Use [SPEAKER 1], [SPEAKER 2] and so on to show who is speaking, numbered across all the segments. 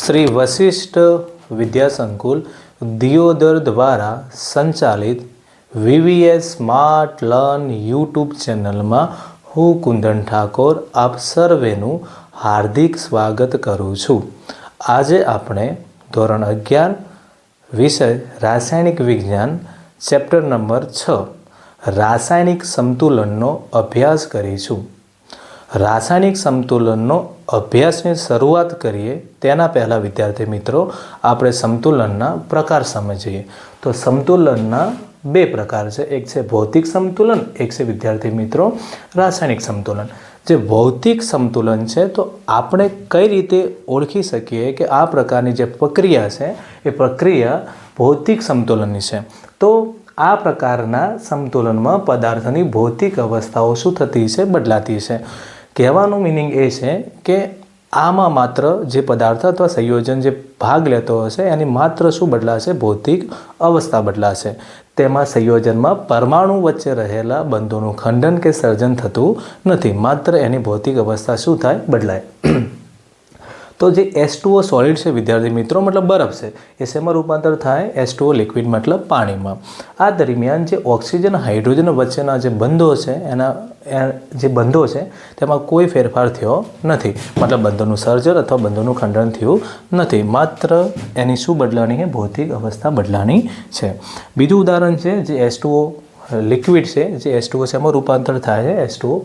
[SPEAKER 1] શ્રી વશિષ્ઠ વિદ્યા સંકુલ દિયોદર દ્વારા સંચાલિત VVS સ્માર્ટ લર્ન યુટ્યુબ ચેનલમાં હું કુંદન ઠાકોર આપ સર્વેનું હાર્દિક સ્વાગત કરું છું. આજે આપણે ધોરણ 11 વિષય રાસાયણિક વિજ્ઞાન ચેપ્ટર નંબર 6 રાસાયણિક સંતુલનનો અભ્યાસ કરીશું. રાસાયણિક સંતુલનનો અભ્યાસની શરૂઆત કરીએ તેના પહેલાં વિદ્યાર્થી મિત્રો આપણે સંતુલનના પ્રકાર સમજીએ. તો સંતુલનના બે પ્રકાર છે, એક છે ભૌતિક સંતુલન, એક છે વિદ્યાર્થી મિત્રો રાસાયણિક સંતુલન. જે ભૌતિક સંતુલન છે તો આપણે કઈ રીતે ઓળખી શકીએ કે આ પ્રકારની જે પ્રક્રિયા છે એ પ્રક્રિયા ભૌતિક સંતુલનની છે. તો આ પ્રકારના સંતુલનમાં પદાર્થની ભૌતિક અવસ્થાઓ શું થતી છે, બદલાતી છે. કહેવાનું મિનિંગ એ છે કે આમાં માત્ર જે પદાર્થ અથવા સંયોજન જે ભાગ લેતો હશે એની માત્ર શું બદલાશે, ભૌતિક અવસ્થા બદલાશે. તેમાં સંયોજનમાં પરમાણુ વચ્ચે રહેલા બંધોનું ખંડન કે સર્જન થતું નથી, માત્ર એની ભૌતિક અવસ્થા શું થાય, બદલાય. તો જે H2O સોલિડ છે વિદ્યાર્થી મિત્રો મતલબ બરફ છે, એ શેમાં રૂપાંતર થાય, H2O લિક્વિડ મતલબ પાણીમાં. આ દરમિયાન જે ઓક્સિજન હાઇડ્રોજન વચ્ચેના જે બંધો છે તેમાં કોઈ ફેરફાર થયો નથી, મતલબ બંધોનું સર્જન અથવા બંધોનું ખંડન થયું નથી, માત્ર એની શું બદલાણી છે, ભૌતિક અવસ્થા બદલાણી છે. બીજું ઉદાહરણ છે જે H2O લિક્વિડ છે, જે H2O છે એમાં રૂપાંતર થાય છે H2O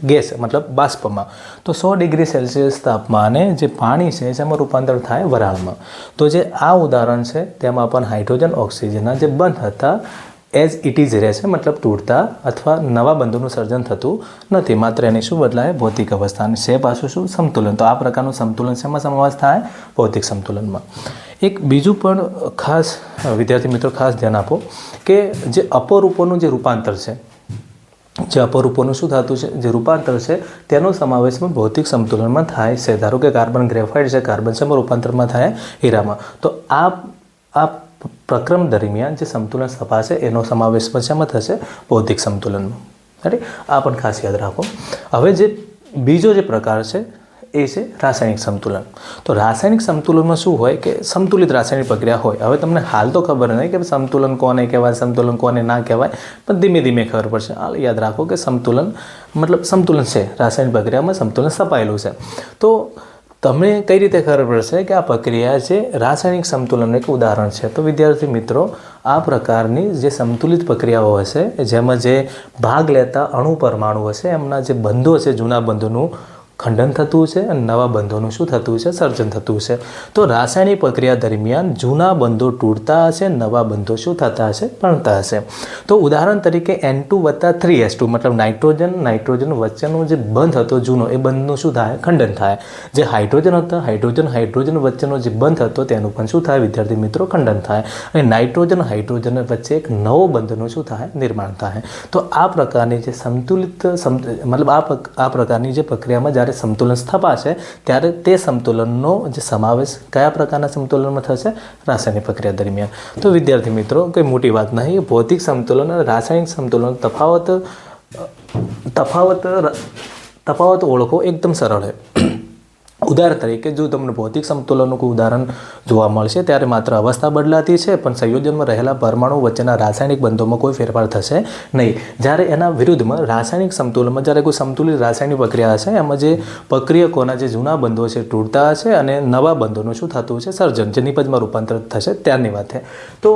[SPEAKER 1] ગેસ મતલબ બાષ્પમાં. તો 100 ડિગ્રી સેલ્સિયસ તાપમાને જે પાણી છે એમાં રૂપાંતર થાય વરાળમાં. તો જે આ ઉદાહરણ છે તેમાં પણ હાઇડ્રોજન ઓક્સિજનના જે બંધ હતા એઝ ઇટ ઇઝ રહેશે, મતલબ તૂટતા અથવા નવા બંધોનું સર્જન થતું નથી, માત્ર એની શું બદલાય, ભૌતિક અવસ્થાની છે પાછું શું, સંતુલન. તો આ પ્રકારનું સંતુલન શેમાં સમાવેશ થાય, ભૌતિક સંતુલનમાં. એક બીજું પણ ખાસ વિદ્યાર્થી મિત્રો ખાસ ધ્યાન આપો કે જે અપરૂપોનું જે રૂપાંતર છે, જે અપરૂપોનું શું થતું છે, જે રૂપાંતર છે તેનો સમાવેશમાં ભૌતિક સંતુલનમાં થાય છે. ધારો કે કાર્બન ગ્રેફાઇટ છે, કાર્બન શેમાં રૂપાંતરમાં થાય, હીરામાં. તો આ પ્રક્રમ દરમિયાન જે સંતુલન સ્થપાશે એનો સમાવેશ પણ શેમાં થશે, ભૌતિક સંતુલનમાં. રાઈટ, આ પણ ખાસ યાદ રાખો. હવે જે બીજો જે પ્રકાર છે એ છે રાસાયણિક સંતુલન. તો રાસાયણિક સંતુલનમાં શું હોય કે સંતુલિત રાસાયણિક પ્રક્રિયા હોય. હવે તમને હાલ તો ખબર નહીં કે સંતુલન કોને કહેવાય, સંતુલન કોને ના કહેવાય, પણ ધીમે ધીમે ખબર પડશે. હાલ યાદ રાખો કે સંતુલન મતલબ સંતુલન છે, રાસાયણિક પ્રક્રિયામાં સંતુલન સ્થપાયેલું છે. તો તમને કઈ રીતે ખબર પડશે કે આ પ્રક્રિયા છે રાસાયણિક સંતુલનનું એક ઉદાહરણ છે. તો વિદ્યાર્થી મિત્રો આ પ્રકારની જે સંતુલિત પ્રક્રિયાઓ હશે જેમાં જે ભાગ લેતા અણુ પરમાણુ હશે એમના જે બંધો છે જૂના બંધોનું ખંડન થતું છે અને નવા બંધોનું શું થતું છે, સર્જન થતું છે. તો રાસાયણિક પ્રક્રિયા દરમિયાન જૂના બંધો તૂટતા હશે, નવા બંધો શું થતા હશે, બનતા હશે. તો ઉદાહરણ તરીકે N2 + 3H2 મતલબ નાઇટ્રોજન વચ્ચેનો જે બંધ હતો જૂનો, એ બંધનું શું થાય, ખંડન થાય. જે હાઇડ્રોજન હતા, હાઇડ્રોજન વચ્ચેનો જે બંધ હતો તેનું પણ શું થાય વિદ્યાર્થી મિત્રો, ખંડન થાય. અને હાઇડ્રોજન વચ્ચે એક નવો બંધનું શું થાય, નિર્માણ થાય. તો આ પ્રકારની જે સંતુલિત મતલબ આ પ્રકારની જે પ્રક્રિયામાં જ્યારે સંતુલન સ્થપાશે ત્યારે તે સંતુલનનો જે સમાવેશ કયા પ્રકારના સંતુલનમાં થશે, રાસાયણિક પ્રક્રિયા દરમિયાન. તો વિદ્યાર્થી મિત્રો કોઈ મોટી વાત નહીં, ભૌતિક સંતુલન અને રાસાયણિક સંતુલન તફાવત ઓળખો એકદમ સરળ છે. ઉદાહરણ તરીકે જો તમને ભૌતિક સંતુલનનું કોઈ ઉદાહરણ જોવા મળશે ત્યારે માત્ર અવસ્થા બદલાતી છે પણ સંયોજનમાં રહેલા પરમાણુ વચ્ચેના રાસાયણિક બંધોમાં કોઈ ફેરફાર થશે નહીં. જ્યારે એના વિરુદ્ધમાં રાસાયણિક સંતુલનમાં જ્યારે કોઈ સંતુલિત રાસાયણિક પ્રક્રિયા હશે એમાં જે પ્રક્રિયકોના જે જૂના બંધો છે તૂટતા હશે અને નવા બંધોનું શું થતું છે, સર્જન, જે નિપજમાં રૂપાંતર થશે ત્યારની વાત છે. તો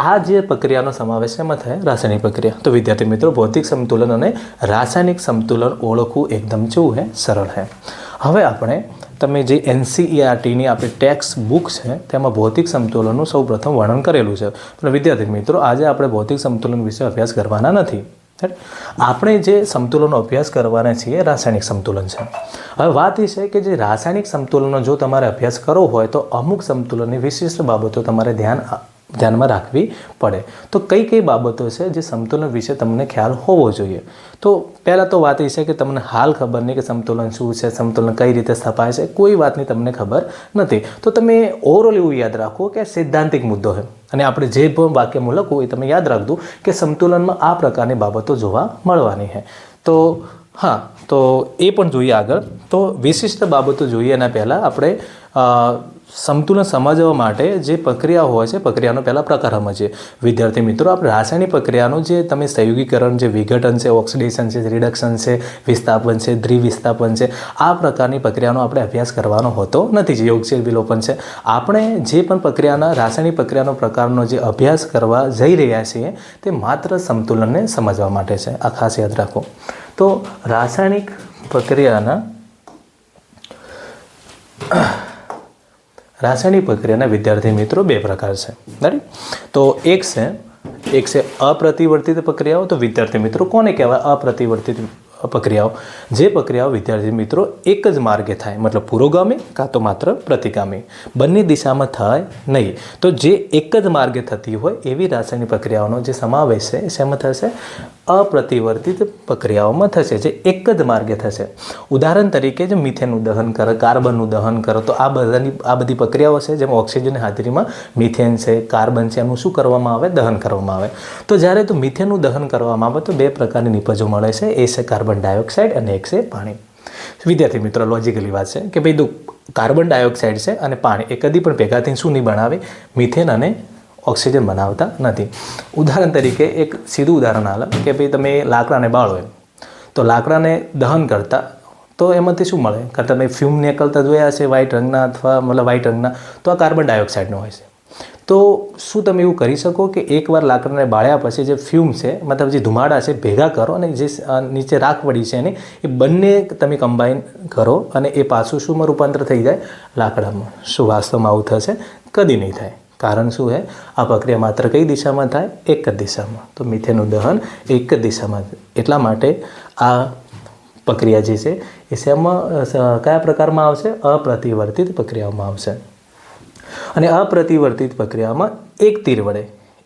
[SPEAKER 1] આ જે પ્રક્રિયાનો સમાવેશ એમાં થાય રાસાયણિક પ્રક્રિયા. તો વિદ્યાર્થી મિત્રો ભૌતિક સંતુલન અને રાસાયણિક સંતુલન ઓળખવું એકદમ શું છે, સરળ છે. હવે આપણે તમે જે NCERTની આપણી ટેક્સ્ટ બુક છે તેમાં ભૌતિક સંતુલનનું સૌ પ્રથમ વર્ણન કરેલું છે. પણ વિદ્યાર્થી મિત્રો આજે આપણે ભૌતિક સંતુલન વિશે અભ્યાસ કરવાના નથી. આપણે જે સંતુલનનો અભ્યાસ કરવાના છીએ રાસાયણિક સંતુલન છે. હવે વાત એ છે કે જે રાસાયણિક સંતુલનનો જો તમારે અભ્યાસ કરવો હોય તો અમુક સંતુલનની વિશિષ્ટ બાબતો તમારે ધ્યાનમાં રાખવી પડે. તો કઈ બાબતો છે જે સંતુલન વિશે તમને ખ્યાલ હોવો જોઈએ. તો પહેલાં તો વાત એ છે કે તમને હાલ ખબર નહીં કે સંતુલન શું છે, સંતુલન કઈ રીતે સ્થપાય છે, કોઈ વાતની તમને ખબર નથી. તો તમે ઓવરઓલ એવું યાદ રાખો કે સૈદ્ધાંતિક મુદ્દો છે અને આપણે જે પણ વાક્યમાં લખવું એ તમે યાદ રાખજો કે સંતુલનમાં આ પ્રકારની બાબતો જોવા મળવાની છે. તો હા, તો એ પણ જોઈએ આગળ. તો વિશિષ્ટ બાબતો જોઈએ એના પહેલાં આપણે સમતુલન સમજવા માટે જે પ્રક્રિયા હોય છે પ્રક્રિયાનો પહેલાં પ્રકાર સમજીએ. વિદ્યાર્થી મિત્રો, આપણે રાસાયણિક પ્રક્રિયાનું જે તમે સંયોગીકરણ, જે વિઘટન છે, ઓક્સિડેશન છે, રિડક્શન છે, વિસ્થાપન છે, દ્વિવિસ્થાપન છે, આ પ્રકારની પ્રક્રિયાનો આપણે અભ્યાસ કરવાનો હોતો નથી. જે યોગશીલ વિલોપન છે, આપણે જે પણ પ્રક્રિયાના રાસાયણિક પ્રક્રિયાનો પ્રકારનો જે અભ્યાસ કરવા જઈ રહ્યા છીએ તે માત્ર સમતુલનને સમજવા માટે છે. આ ખાસ યાદ રાખો. તો રાસાયણિક પ્રક્રિયાના વિદ્યાર્થી મિત્રો બે પ્રકાર છે. બરાબર? તો એક છે અપ્રતિવર્તિત પ્રક્રિયાઓ. તો વિદ્યાર્થી મિત્રો કોને કહેવાય અપ્રતિવર્તિત પ્રક્રિયાઓ? જે પ્રક્રિયાઓ વિદ્યાર્થી મિત્રો એક જ માર્ગે થાય, મતલબ પુરોગામી કાં તો માત્ર પ્રતિગામી, બંને દિશામાં થાય નહીં. તો જે એક જ માર્ગે થતી હોય એવી રાસાયણિક પ્રક્રિયાઓનો જે સમાવેશ છે શેમાં થશે? અપ્રતિવર્તિત પ્રક્રિયાઓમાં થશે, જે એક જ માર્ગે થશે. ઉદાહરણ તરીકે જે મિથેનનું દહન કરે, કાર્બનનું દહન કરો, તો આ બધી પ્રક્રિયાઓ છે જેમાં ઓક્સિજનની હાજરીમાં મિથેન છે, કાર્બન છે, એનું શું કરવામાં આવે? દહન કરવામાં આવે. તો જ્યારે તો મિથેનનું દહન કરવામાં આવે તો બે પ્રકારની નિપજો મળે છે. એ છે કાર્બન ડાયોક્સાઇડ અને એક છે પાણી. વિદ્યાર્થી મિત્રો, લોજિકલી વાત છે કે ભાઈ કાર્બન ડાયોક્સાઇડ છે અને પાણી એ કદી પણ ભેગા થઈને શું નહીં બનાવે? મિથેન અને ઓક્સિજન બનાવતા નથી. ઉદાહરણ તરીકે એક સીધું ઉદાહરણ હાલ કે ભાઈ તમે લાકડાને બાળો એમ, તો લાકડાને દહન કરતા તો એમાંથી શું મળે? કારણ તમે ફ્યુમ નીકળતા જોયા છે વ્હાઇટ રંગના અથવા મતલબ વ્હાઇટ રંગના, તો આ કાર્બન ડાયોક્સાઇડનો હોય છે. તો શું તમે એવું કરી શકો કે એકવાર લાકડાને બાળ્યા પછી જે ફ્યુમ છે, મતલબ જે ધુમાડા છે, ભેગા કરો અને જે નીચે રાખ પડી છે એની એ બંને તમે કમ્બાઈન કરો અને એ પાછું શુંમાં રૂપાંતર થઈ જાય? લાકડામાં. શું વાસ્તવમાં આવું થશે? કદી નહીં થાય. કારણ શું છે? આ પ્રક્રિયા માત્ર કઈ દિશામાં થાય? એક જ દિશામાં. તો મિથેનનું દહન એક જ દિશામાં. એટલા માટે આ પ્રક્રિયા જે છે એ શેમાં કયા પ્રકારમાં આવશે? અપ્રતિવર્તિત પ્રક્રિયાઓમાં આવશે. અને અપ્રતિવર્તિત પ્રક્રિયામાં એક તીર વડે,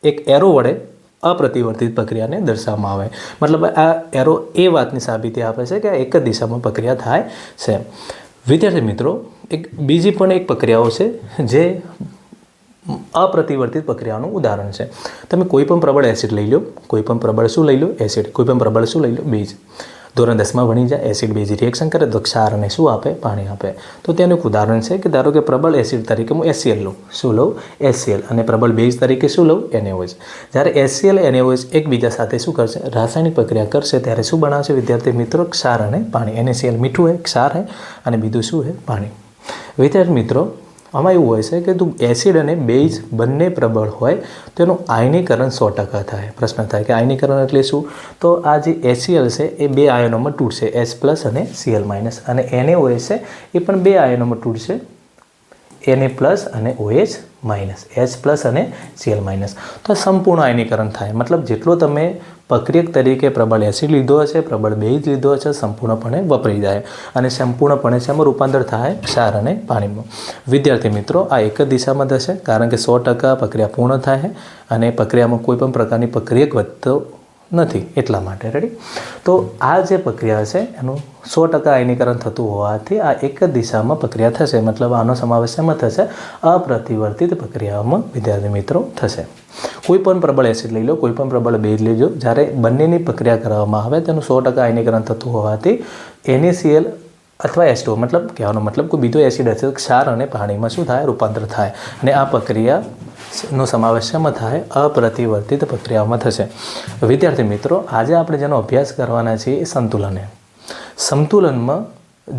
[SPEAKER 1] એક એરો વડે અપ્રતિવર્તિત પ્રક્રિયાને દર્શાવવામાં આવે. મતલબ આ એરો એ વાતની સાબિતી આપે છે કે આ એક જ દિશામાં પ્રક્રિયા થાય છે. વિદ્યાર્થી મિત્રો, બીજી પણ એક પ્રક્રિયાઓ છે જે અપ્રતિવર્તિત પ્રક્રિયાનું ઉદાહરણ છે. તમે કોઈ પણ પ્રબળ એસિડ લઈ લો, કોઈ પણ પ્રબળ શું લઈ લો? એસિડ. કોઈ પણ પ્રબળ શું લઈ લો? બેઝ. ધોરણ 10માં ભણી જાય, એસિડ બેઝ રિએક્શન કરે તો ક્ષાર અને શું આપે? પાણી આપે. તો તેનું એક ઉદાહરણ છે કે ધારો કે પ્રબળ એસિડ તરીકે હું HCl લઉં. શું લઉં? HCl. અને પ્રબળ બેઝ તરીકે શું લઉં? NaOH. જ્યારે HCl NaOH એકબીજા સાથે શું કરશે? રાસાયણિક પ્રક્રિયા કરશે ત્યારે શું બનાવશે વિદ્યાર્થી મિત્રો? ક્ષાર અને પાણી. NaCl મીઠું है, ક્ષાર है અને બીજું શું है? પાણી. વિદ્યાર્થી મિત્રો, આમાં એવું હોય છે કે તું એસિડ અને બેઝ બંને પ્રબળ હોય તો એનું આયનીકરણ 100% થાય. પ્રશ્ન થાય કે આયનીકરણ એટલે શું? તો આ જે HCl છે એ બે આયનોમાં તૂટશે, H+ અને Cl-. અને NaOH છે એ પણ બે આયનોમાં તૂટશે, Na+ અને OH-. H+ અને Cl-. તો આ સંપૂર્ણ આયનીકરણ થાય. મતલબ જેટલો તમે પ્રક્રિયક તરીકે પ્રબળ એસિડ લીધો હશે, પ્રબળ બેઝ લીધો હશે, સંપૂર્ણપણે વપરાઈ જાય અને સંપૂર્ણપણે શેમાં રૂપાંતર થાય? ક્ષાર અને પાણીમાં. વિદ્યાર્થી મિત્રો, આ એક જ દિશામાં થશે કારણ કે 100% પ્રક્રિયા પૂર્ણ થાય અને પ્રક્રિયામાં કોઈ પણ પ્રકારની પ્રક્રિયક વધતો નથી. એટલા માટે રેડી. તો આ જે પ્રક્રિયા છે એનું 100% આયનીકરણ થતું હોવાથી આ એક જ દિશામાં પ્રક્રિયા થશે. મતલબ આનો સમાવેશ શેમાં થશે? અપ્રતિવર્તિત પ્રક્રિયાઓમાં વિદ્યાર્થી મિત્રો થશે. કોઈ પણ પ્રબળ એસિડ લઈ લો, કોઈ પણ પ્રબળ બેઝ લેજો, જ્યારે બંનેની પ્રક્રિયા કરવામાં આવે તેનું 100% આયનીકરણ થતું હોવાથી NaCl અથવા H2O, મતલબ કહેવાનો મતલબ કોઈ બીજો એસિડ હશે, ક્ષાર અને પાણીમાં શું થાય? રૂપાંતર થાય. અને આ પ્રક્રિયાનો સમાવેશ શેમાં થાય? અપ્રતિવર્તિત પ્રક્રિયાઓમાં થશે. વિદ્યાર્થી મિત્રો, આજે આપણે જેનો અભ્યાસ કરવાના છીએ એ સંતુલન. સંતુલનમાં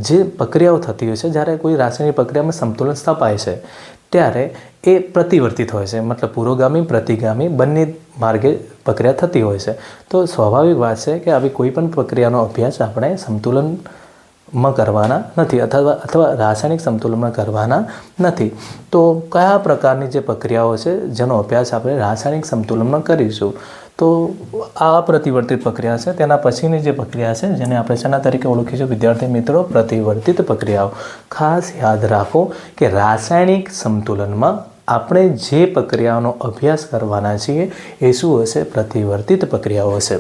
[SPEAKER 1] જે પ્રક્રિયાઓ થતી હોય છે, જ્યારે કોઈ રાસાયણિક પ્રક્રિયામાં સંતુલન સ્થપાય છે ત્યારે એ પ્રતિવર્તિત હોય છે. મતલબ પુરોગામી, પ્રતિગામી બંને માર્ગે પ્રક્રિયા થતી હોય છે. તો સ્વાભાવિક વાત છે કે આવી કોઈ પણ પ્રક્રિયાનો અભ્યાસ આપણે સંતુલનમાં કરવાના નથી અથવા રાસાયણિક સંતુલનમાં કરવાના નથી. તો કયા પ્રકારની જે પ્રક્રિયાઓ છે જેનો અભ્યાસ આપણે રાસાયણિક સંતુલનમાં કરીશું? તો આ અપ્રતિવર્તિત પ્રક્રિયા છે. તેના પછીની જે પ્રક્રિયા છે જેને આપણે શેના તરીકે ઓળખીશું વિદ્યાર્થી મિત્રો? પ્રતિવર્તિત પ્રક્રિયાઓ. ખાસ યાદ રાખો કે રાસાયણિક સંતુલનમાં આપણે જે પ્રક્રિયાઓનો અભ્યાસ કરવાના છીએ એ શું હશે? પ્રતિવર્તિત પ્રક્રિયાઓ હશે.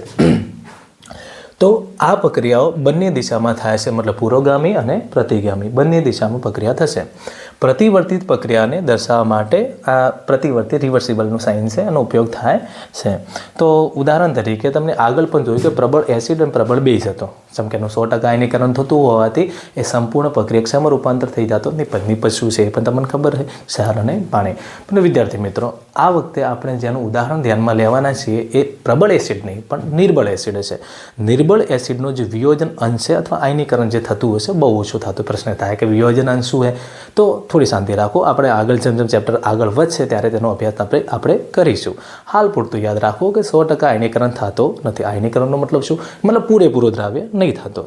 [SPEAKER 1] તો આ પ્રક્રિયાઓ બંને દિશામાં થાય છે, મતલબ પુરોગામી અને પ્રતિગામી બંને દિશામાં પ્રક્રિયા થશે. પ્રતિવર્તિત પ્રક્રિયાને દર્શાવવા માટે આ પ્રતિવર્તિત રિવર્સિબલનું સાઇન છે એનો ઉપયોગ થાય છે. તો ઉદાહરણ તરીકે તમને આગળ પણ જોયું કે પ્રબળ એસિડ અને પ્રબળ બેઝ હતો. જેમ કે એનું 100% આયનીકરણ થતું હોવાથી એ સંપૂર્ણ પ્રક્રિયા શેમાં રૂપાંતર થઈ જતો નિપજ શું છે એ પણ તમને ખબર છે, ક્ષાર અને પાણી. પણ વિદ્યાર્થી મિત્રો, આ વખતે આપણે જેનું ઉદાહરણ ધ્યાનમાં લેવાના છીએ એ પ્રબળ એસિડ નહીં પણ નિર્બળ એસિડ છે. નિર્બળ એસિડનો જે વિયોજન અંશ છે અથવા આયનીકરણ જે થતું હશે બહુ ઓછું થતું. પ્રશ્ન થાય કે વિયોજન અંશ શું છે, તો થોડી શાંતિ રાખો. આપણે આગળ જેમ જેમ ચેપ્ટર આગળ વધશે ત્યારે તેનો અભ્યાસ આપણે કરીશું. હાલ પૂરતું યાદ રાખો કે 100% આયનીકરણ થતો નથી. આયનીકરણનો મતલબ શું? મતલબ પૂરેપૂરો દ્રાવ્ય નહીં થતો,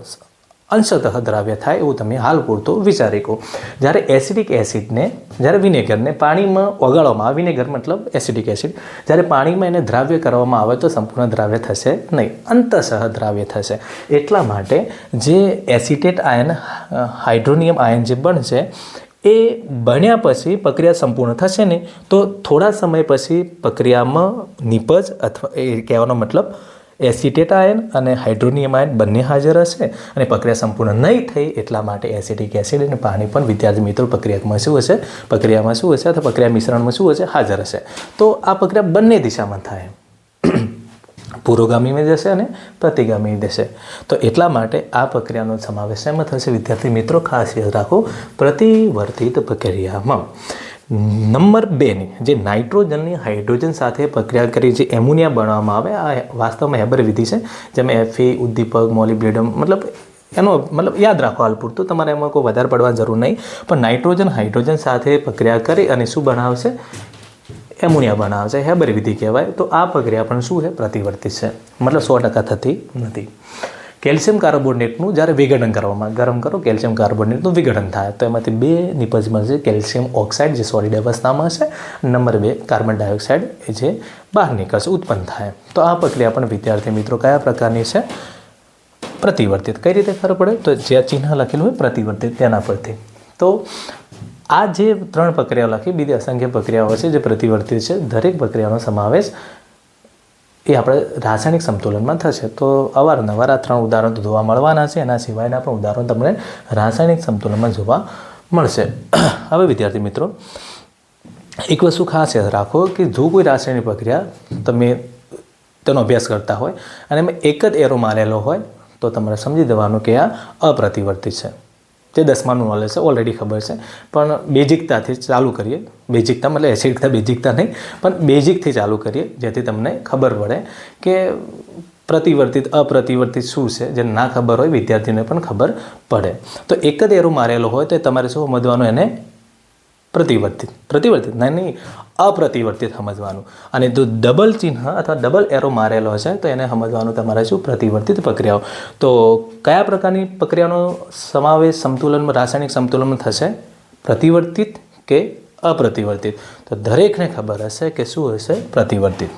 [SPEAKER 1] અંશતઃ દ્રાવ્ય થાય એવું તમે હાલ પૂરતું વિચારી કહો. જ્યારે એસિડિક એસિડને, જ્યારે વિનેગરને પાણીમાં ઓગાળવામાં આવે, વિનેગર મતલબ એસિડિક એસિડ, જ્યારે પાણીમાં એને દ્રાવ્ય કરવામાં આવે તો સંપૂર્ણ દ્રાવ્ય થશે નહીં, અંતઃ દ્રાવ્ય થશે. એટલા માટે જે એસિટેટ આયન, હાઇડ્રોનિયમ આયન જે બનશે એ બન્યા પછી પ્રક્રિયા સંપૂર્ણ થશે ને તો થોડા સમય પછી પ્રક્રિયામાં નિપજ અથવા એ કહેવાનો મતલબ એસિટેટ આયન અને હાઇડ્રોનિયમ આયન બંને હાજર હશે અને પ્રક્રિયા સંપૂર્ણ નહીં થઈ એટલા માટે એસિડિક એસિડ અને પાણી પણ વિદ્યાર્થી મિત્રો પ્રક્રિયામાં શું હશે અથવા પ્રક્રિયા મિશ્રણમાં શું હશે? હાજર હશે. તો આ પ્રક્રિયા બંને દિશામાં થાય, પુરોગામીમાં જશે અને પ્રતિગામી જશે. તો એટલા માટે આ પ્રક્રિયાનો સમાવેશ શેમાં થશે વિદ્યાર્થી મિત્રો? ખાસ યાદ રાખો, પ્રતિવર્તિત પ્રક્રિયામાં. નંબર 2ની જે નાઇટ્રોજનની હાઇડ્રોજન સાથે પ્રક્રિયા કરી જે એમોનિયા બનાવવામાં આવે, આ વાસ્તવમાં હેબર વિધિ છે. જેમાં એફએ, ઉદ્દીપક, મોલિબ્ડેનમ, એનો મતલબ યાદ રાખો હાલ પૂરતું, તમારે એમાં કોઈ વધારે પડવાની જરૂર નહીં. પણ નાઇટ્રોજન હાઇડ્રોજન સાથે પ્રક્રિયા કરી અને શું બનાવશે? એમોનિયા બનાવશે. હેબર વિધિ કહેવાય. તો આ પ્રક્રિયા પણ શું છે? પ્રતિવર્તિત છે. મતલબ 100% થતી નથી. કેલ્શિયમ કાર્બોનેટનું જ્યારે વિઘટન કરવામાં, ગરમ કરો કેલ્શિયમ કાર્બોનેટનું વિઘટન થાય તો એમાંથી 2 નિપજ મળશે. કેલ્શિયમ ઓક્સાઇડ જે સોલિડ અવસ્થામાં હશે, નંબર 2 કાર્બન ડાયોક્સાઇડ એ જે બહાર નીકળશે, ઉત્પન્ન થાય. તો આ પ્રક્રિયા પણ વિદ્યાર્થી મિત્રો કયા પ્રકારની છે? પ્રતિવર્તિત. કઈ રીતે ખબર પડે? તો જ્યાં ચિહ્ન લખેલું હોય પ્રતિવર્તિત તેના પરથી. તો આ જે 3 પ્રક્રિયાઓ લખી, બીજી અસંખ્ય પ્રક્રિયાઓ છે જે પ્રતિવર્તિત છે. દરેક પ્રક્રિયાનો સમાવેશ એ આપણે રાસાયણિક સંતુલનમાં થશે. તો અવારનવાર આ 3 ઉદાહરણો જોવા મળવાના છે. એના સિવાયના પણ ઉદાહરણો તમને રાસાયણિક સંતુલનમાં જોવા મળશે. હવે વિદ્યાર્થી મિત્રો, એક વસ્તુ ખાસ યાદ રાખો કે જો કોઈ રાસાયણિક પ્રક્રિયા તમે તેનો અભ્યાસ કરતા હોય અને એમાં એક જ એરો મારેલો હોય તો તમારે સમજી દેવાનું કે આ અપ્રતિવર્તિત છે. જે 10માનું નોલેજ છે, ઓલરેડી ખબર છે, પણ બેઝિકતાથી ચાલુ કરીએ. બેઝિકતા મતલબ એસિડિકતા બેઝિકતા નહીં, પણ બેઝિકથી ચાલુ કરીએ જેથી તમને ખબર પડે કે પ્રતિવર્તિત અપ્રતિવર્તિત શું છે. જે ના ખબર હોય વિદ્યાર્થીને પણ ખબર પડે. તો એક જ એરો મારેલો હોય તો તમારે શું સમજવાનું? એને પ્રતિવર્તિત નહીં, અપ્રતિવર્તિત સમજવાનું. અને જો ડબલ ચિહ્ન અથવા ડબલ એરો મારેલો છે તો એને સમજવાનું તમારે શું? પ્રતિવર્તિત પ્રક્રિયાઓ. તો કયા પ્રકારની પ્રક્રિયાનો સમાવેશ સંતુલનમાં, રાસાયણિક સંતુલનમાં થશે? પ્રતિવર્તિત કે અપ્રતિવર્તિત? તો દરેકને ખબર હશે કે શું હશે? પ્રતિવર્તિત.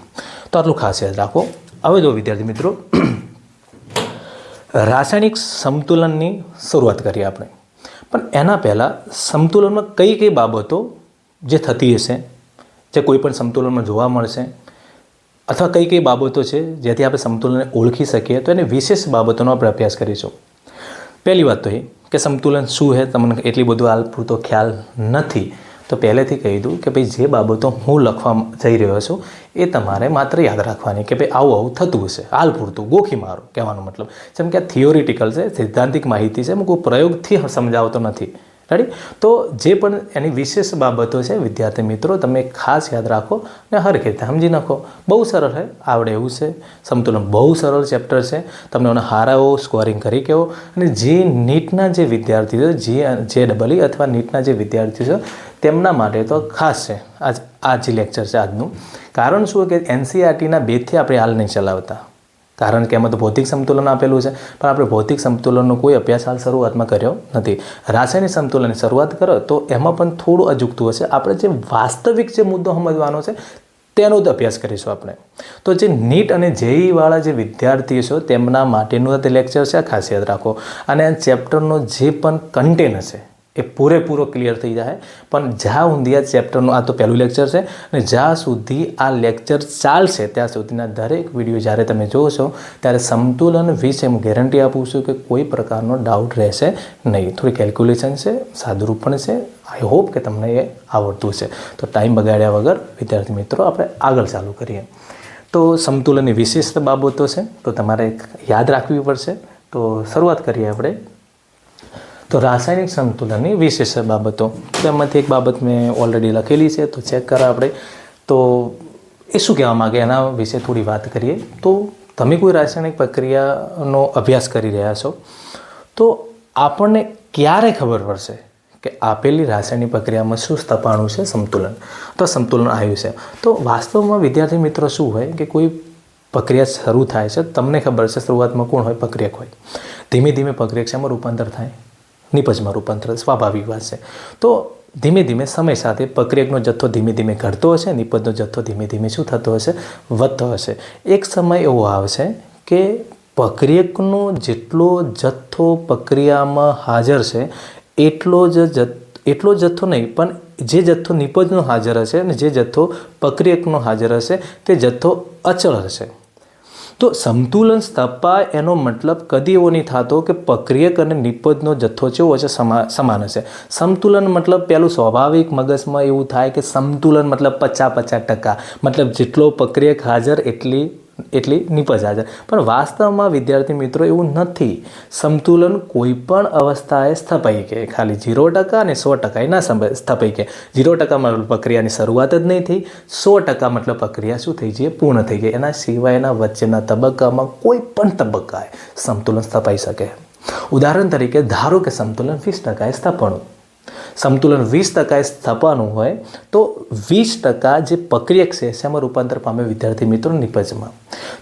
[SPEAKER 1] તો આટલું ખાસ યાદ રાખો. હવે જો વિદ્યાર્થી મિત્રો, રાસાયણિક સંતુલનની શરૂઆત કરીએ આપણે. પણ એના પહેલાં સંતુલનમાં કઈ બાબતો જે થતી હશે, જે કોઈ પણ સંતુલનમાં જોવા મળશે, અથવા કઈ બાબતો છે જેથી આપણે સંતુલનને ઓળખી શકીએ, તો એને વિશેષ બાબતોનો આપણે અભ્યાસ કરીશું. પહેલી વાત તો એ કે સંતુલન શું છે તમને એટલી બધું હાલ પૂરતો ખ્યાલ નથી. તો પહેલેથી કહી દઉં કે ભાઈ જે બાબતો હું લખવા જઈ રહ્યો છું એ તમારે માત્ર યાદ રાખવાની કે ભાઈ આવું થતું હશે. હાલ પૂરતું ગોખી મારો કહેવાનો મતલબ. જેમ કે આ થિયોરિટિકલ છે, સિદ્ધાંતિક માહિતી છે, હું કોઈ પ્રયોગથી સમજાવતો નથી. રેડી? તો જે પણ એની વિશેષ બાબતો છે વિદ્યાર્થી મિત્રો તમે ખાસ યાદ રાખો ને હર રીતે સમજી નાખો. બહુ સરળ છે, આવડે એવું છે. સંતુલન બહુ સરળ ચેપ્ટર છે. તમને એને હારાઓ સ્કોરિંગ કરી કહેવો. અને જે નીટના જે વિદ્યાર્થીઓ JEE અથવા નીટના જે વિદ્યાર્થીઓ છે તેમના માટે તો ખાસ છે આ જે લેક્ચર છે આજનું. કારણ શું કે NCERTના 2થી આપણે હાલ નહીં ચલાવતા. કારણ કે એમાં તો ભૌતિક સંતુલન આપેલું છે, પણ આપણે ભૌતિક સંતુલનનો કોઈ અભ્યાસ હાલ શરૂઆતમાં કર્યો નથી. રાસાયણિક સંતુલનની શરૂઆત કરો તો એમાં પણ થોડું અજુગતું હશે. આપણે જે વાસ્તવિક જે મુદ્દો સમજવાનો છે તેનો જ અભ્યાસ કરીશું આપણે. તો જે નીટ અને JEE વાળા જે વિદ્યાર્થીઓ છે તેમના માટેનું તે લેક્ચર છે, ખાસ યાદ રાખો. અને આ ચેપ્ટરનો જે પણ કન્ટેન્ટ હશે એ પૂરેપૂરો ક્લિયર થઈ જાય. પણ જ્યાં સુધી આ ચેપ્ટરનું આ તો પહેલું લેક્ચર છે અને જ્યાં સુધી આ લેક્ચર ચાલશે ત્યાં સુધીના દરેક વિડીયો જ્યારે તમે જોશો ત્યારે સમતુલન વિશે હું ગેરંટી આપું છું કે કોઈ પ્રકારનો ડાઉટ રહેશે નહીં. થોડી કેલ્ક્યુલેશન છે, સાદુરૂપ પણ છે. આઈ હોપ કે તમને એ આવડતું છે. તો ટાઈમ બગાડ્યા વગર વિદ્યાર્થી મિત્રો આપણે આગળ ચાલુ કરીએ. તો સમતુલનની વિશિષ્ટ બાબતો છે તો તમારે યાદ રાખવી પડશે. તો શરૂઆત કરીએ આપણે. તો રાસાયણિક સંતુલનની વિશિષ્ટ બાબતો, તેમાંથી એક બાબત મેં ઓલરેડી લખેલી છે તો ચેક કરા આપણે. તો એ શું કહેવા માગે એના વિશે થોડી વાત કરીએ. તો તમે કોઈ રાસાયણિક પ્રક્રિયાનો અભ્યાસ કરી રહ્યા છો તો આપણને ક્યારે ખબર પડશે કે આપેલી રાસાયણિક પ્રક્રિયામાં શું સ્થપાણું છે? સમતુલન. તો સમતુલન આવ્યું છે. તો વાસ્તવમાં વિદ્યાર્થી મિત્રો શું હોય કે કોઈ પ્રક્રિયા શરૂ થાય છે, તમને ખબર છે શરૂઆતમાં કોણ હોય? પ્રક્રિયક હોય. ધીમે ધીમે પ્રક્રિયક શેમાં રૂપાંતર થાય? નિપજમાં રૂપાંતર. સ્વાભાવિક વાત છે. તો ધીમે ધીમે સમય સાથે પ્રક્રિયકનો જથ્થો ધીમે ધીમે ઘટતો હશે, નિપજનો જથ્થો ધીમે ધીમે શું થતો હશે? વધતો હશે. એક સમય એવો આવશે કે પ્રક્રિયકનો જેટલો જથ્થો પ્રક્રિયામાં હાજર છે એટલો જથ્થો નહીં, પણ જે જથ્થો નિપજનો હાજર હશે અને જે જથ્થો પ્રક્રિયકનો હાજર હશે તે જથ્થો અચળ હશે. તો સમતુલન સ્થપાય એનો મતલબ કદી એવો નહીં થતો કે પ્રક્રિયક અને નિપજનો જથ્થો કેવો હશે? સમાન હશે. સમતુલન મતલબ પેલું સ્વાભાવિક મગજમાં એવું થાય કે સમતુલન મતલબ 50-50%, મતલબ જેટલો પ્રક્રિયક હાજર એટલી નિપજ હાજર. પણ વાસ્તવમાં વિદ્યાર્થી મિત્રો એવું નથી. સમતુલન કોઈ પણ અવસ્થાએ સ્થપાઈ કે ખાલી 0% અને 100% એ ના સ્થપાઈ કે 0% મતલબ પ્રક્રિયાની શરૂઆત જ નહીં થઈ, 100% મતલબ પ્રક્રિયા શું થઈ જઈએ? પૂર્ણ થઈ ગઈ. એના સિવાયના વચ્ચેના તબક્કામાં કોઈ પણ તબક્કાએ સમતુલન સ્થપાઈ શકે. ઉદાહરણ તરીકે ધારો કે સમતુલન 20% સ્થપાણું. સમતુલન 20% સ્થપાનું હોય તો 20% જે પ્રક્રિયક છે શેમાં રૂપાંતર પામે? વિદ્યાર્થી મિત્રો નિપજમાં.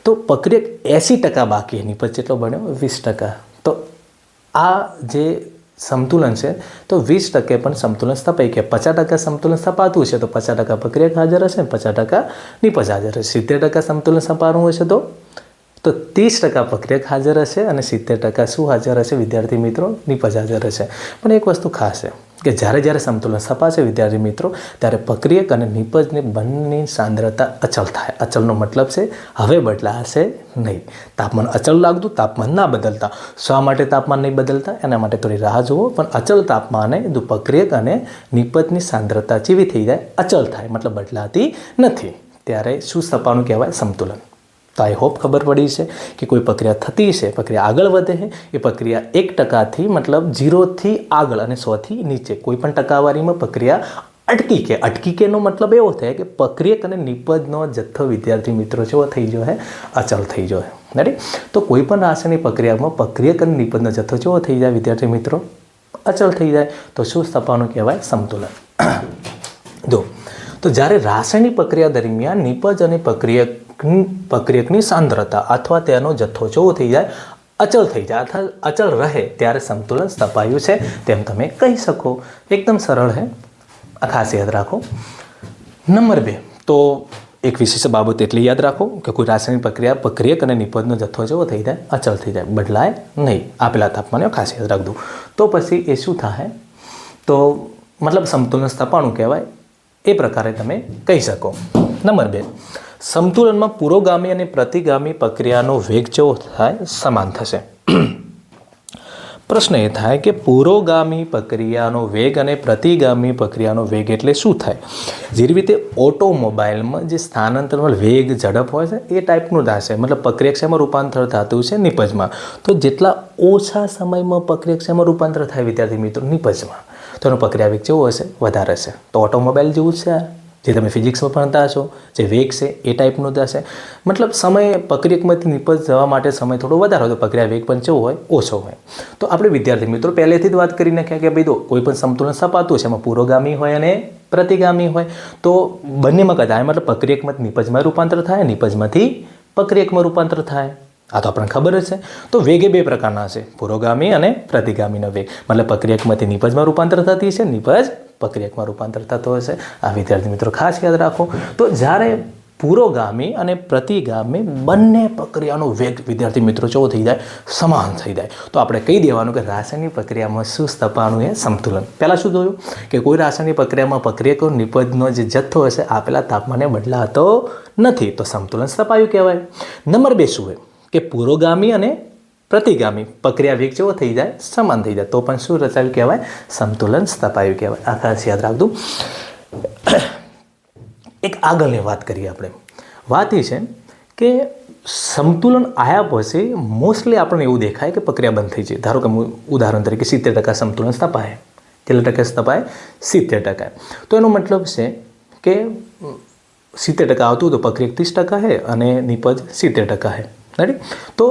[SPEAKER 1] તો પ્રક્રિયક 80% બાકી, નિપજ કેટલો બન્યો? 20%. તો આ જે સમતુલન છે તો 20% પણ સમતુલન સ્થપાઈ કે 50% સમતુલન સ્થપાતું છે તો 50% પ્રક્રિયક હાજર હશે, 50% નિપજ હાજર હશે. 70% સમતુલન સ્થપાનું હશે તો 30% પ્રક્રિયક હાજર હશે અને 70% શું હાજર હશે? વિદ્યાર્થી મિત્રો નિપજ હાજર હશે. પણ એક વસ્તુ ખાસ છે કે જ્યારે સમતુલન સ્થપાશે વિદ્યાર્થી મિત્રો ત્યારે પ્રક્રિયક અને નિપજની બંનેની સાંદ્રતા અચળ થાય. અચળનો મતલબ છે હવે બદલાશે નહીં. તાપમાન અચળ લાગતું, તાપમાન ના બદલતા. શા માટે તાપમાન નહીં બદલતા? એના માટે થોડી રાહ જુઓ. પણ અચળ તાપમાને પ્રક્રિયક અને નિપજની સાંદ્રતા કેવી થઈ જાય? અચળ થાય, મતલબ બદલાતી નથી. ત્યારે શું સ્થપાનું કહેવાય? સમતુલન. તો આઈ હોપ ખબર પડી છે કે કોઈ પ્રક્રિયા થતી છે, પ્રક્રિયા આગળ વધે છે, એ પ્રક્રિયા 1%થી મતલબ 0થી આગળ અને 100થી નીચે કોઈ પણ ટકાવારીમાં પ્રક્રિયા અટકી કેનો મતલબ એવો થાય કે પ્રક્રિયક અને નિપજનો જથ્થો વિદ્યાર્થી મિત્રો જેવો થઈ ગયો છે? અચળ થઈ ગયો છે. રાઈટ. તો કોઈ પણ રાસાયણિક પ્રક્રિયામાં પ્રક્રિયક અને નિપજનો જથ્થો કેવો થઈ જાય વિદ્યાર્થી મિત્રો? અચળ થઈ જાય. તો શું સ્થપાનું કહેવાય? સમતુલન. તો જ્યારે રાસાયણિક પ્રક્રિયા દરમિયાન નિપજ અને પ્રક્રિયકની સાંદ્રતા અથવા તેનો જથ્થો કેવો થઈ જાય? અચળ થઈ જાય અથવા અચળ રહે ત્યારે સમતુલન સ્થપાયું છે તેમ તમે કહી શકો. એકદમ સરળ છે, આ ખાસ યાદ રાખો. નંબર 2, તો એક વિશેષ બાબત એટલી યાદ રાખો કે કોઈ રાસાયણિક પ્રક્રિયક અને નિપજનો જથ્થો કેવો થઈ જાય? અચળ થઈ જાય, બદલાય નહીં. આપેલા તાપમાને ખાસ યાદ રાખજો. તો પછી એ શું થાય? તો મતલબ સમતુલન સ્થપાણું કહેવાય. એ પ્રકારે તમે કહી શકો. નંબર 2, સમતુલનમાં પુરોગામી અને પ્રતિગામી પ્રક્રિયાનો વેગ કેવો થાય? સમાન થશે. પ્રશ્ન એ થાય કે પુરોગામી પ્રક્રિયાનો વેગ અને પ્રતિગામી પ્રક્રિયાનો વેગ એટલે શું થાય? જે રીતે ઓટોમોબાઈલમાં જે સ્થાનાંતરમાં વેગ, ઝડપ હોય છે એ ટાઈપનું થશે. મતલબ પ્રક્રિયક શેમાં રૂપાંતર થતું છે? નિપજમાં. તો જેટલા ઓછા સમયમાં પ્રક્રિયક શેમાં રૂપાંતર થાય વિદ્યાર્થી મિત્રો? નિપજમાં. તો એનો પ્રક્રિયા વેગ કેવો હશે? વધારે હશે. તો ઓટોમોબાઈલ જેવું છે જે તમે ફિઝિક્સમાં ભણતા હશો, જે વેગ છે એ ટાઈપનું થશે. મતલબ સમય પ્રક્રિયકમાંથી નિપજ જવા માટે સમય થોડો વધારે હોય તો પ્રક્રિયા વેગ પણ કેવો હોય? ઓછો હોય. તો આપણે વિદ્યાર્થી મિત્રો પહેલેથી જ વાત કરી નાખ્યા કે ભાઈ કોઈ પણ સમતુલન સ્થપાતું છે એમાં પુરોગામી હોય અને પ્રતિગામી હોય. તો બંનેમાં કદાચ મતલબ પ્રક્રિયકમાંથી નિપજમાં રૂપાંતર થાય, નિપજમાંથી પ્રક્રિયકમાં રૂપાંતર થાય. આ તો આપણને ખબર જ છે. તો વેગે 2 પ્રકારના છે, પુરોગામી અને પ્રતિગામીનો વેગ. મતલબ પ્રક્રિયકમાંથી નિપજમાં રૂપાંતર થતી છે, નિપજ પ્રક્રિયકમાં રૂપાંતર થતો હશે. આ વિદ્યાર્થી મિત્રો ખાસ યાદ રાખો. તો જ્યારે પુરોગામી અને પ્રતિગામી બંને પ્રક્રિયાનો વેગ વિદ્યાર્થી મિત્રો કેવો થઈ જાય? સમાન થઈ જાય. તો આપણે કહી દેવાનું કે રાસાયણિક પ્રક્રિયામાં શું સ્થપાનું એ સમતુલન. પહેલાં શું જોયું કે કોઈ રાસાયણિક પ્રક્રિયામાં પ્રક્રિયકો નિપજનો જે જથ્થો હશે આપેલા તાપમાને બદલાતો નથી, તો સમતુલન સ્થપાયું કહેવાય. નંબર 2 શું હોય કે પુરોગામી અને પ્રતિગામી પ્રક્રિયા વેગ કેવો થઈ જાય? સમાન થઈ જાય, તો પણ શું રચાયું કહેવાય? સમતુલન સ્થપાયું કહેવાય. આ ખાસ યાદ રાખજો. એક આગળની વાત કરીએ આપણે. વાત એ છે કે સમતુલન આવ્યા પછી મોસ્ટલી આપણને એવું દેખાય કે પ્રક્રિયા બંધ થઈ જાય. ધારો કે ઉદાહરણ તરીકે 70% સમતુલન સ્થપાય. કેટલા ટકા સ્થપાય? 70%. તો એનો મતલબ છે કે 70% આવતું તો પ્રક્રિયા 30% છે અને નિપજ 70% છે. રાઈટ? તો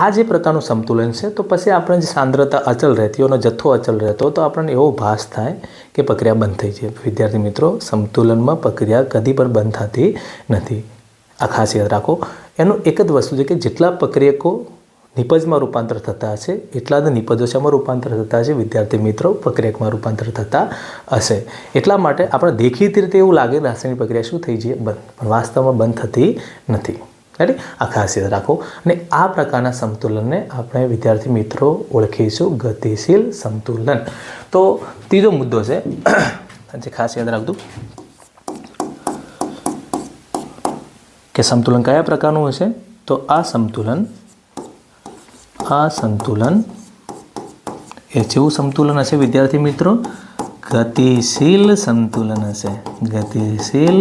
[SPEAKER 1] આ જે પ્રકારનું સંતુલન છે, તો પછી આપણે જે સાંદ્રતા અચલ રહેતી હોય, જથ્થો અચલ રહેતો, તો આપણને એવો ભાસ થાય કે પ્રક્રિયા બંધ થઈ જાય. વિદ્યાર્થી મિત્રો, સંતુલનમાં પ્રક્રિયા કદી પણ બંધ થતી નથી. આ ખાસ યાદ રાખો. એનું એક જ વસ્તુ છે કે જેટલા પ્રક્રિયકો નિપજમાં રૂપાંતર થતા હશે એટલા જ નિપજોમાં રૂપાંતર થતા હશે. વિદ્યાર્થી મિત્રો, પ્રક્રિયકમાં રૂપાંતર થતા હશે. એટલા માટે આપણે દેખીતી રીતે એવું લાગે રાસાયણિક પ્રક્રિયા શું થઈ જાય? બંધ. પણ વાસ્તવમાં બંધ થતી નથી. રાઈટ? આ ખાસ યાદ રાખો. અને આ પ્રકારના સમતુલનને આપણે વિદ્યાર્થી મિત્રો ઓળખીશું ગતિશીલ સમતુલન. તો ત્રીજો મુદ્દો છે જે ખાસ યાદ રાખજો કે સંતુલન કયા પ્રકારનું હશે? તો આ સંતુલન એ જેવું સંતુલન હશે વિદ્યાર્થી મિત્રો? ગતિશીલ સંતુલન હશે. ગતિશીલ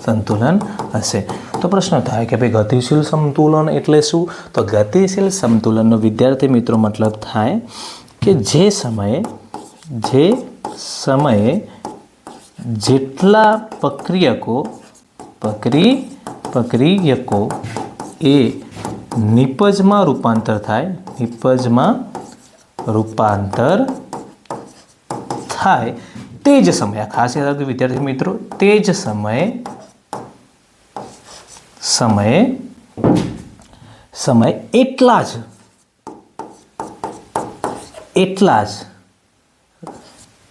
[SPEAKER 1] સંતુલન હશે. તો પ્રશ્ન થાય કે ભાઈ ગતિશીલ સંતુલન એટલે શું? તો ગતિશીલ સંતુલનનો વિદ્યાર્થી મિત્રો મતલબ થાય કે જે સમયે જેટલા પ્રક્રિયકો એ નિપજમાં રૂપાંતર થાય, તે જ સમયે, ખાસ યાદ રાખજો વિદ્યાર્થી મિત્રો, તે જ સમયે એટલા જ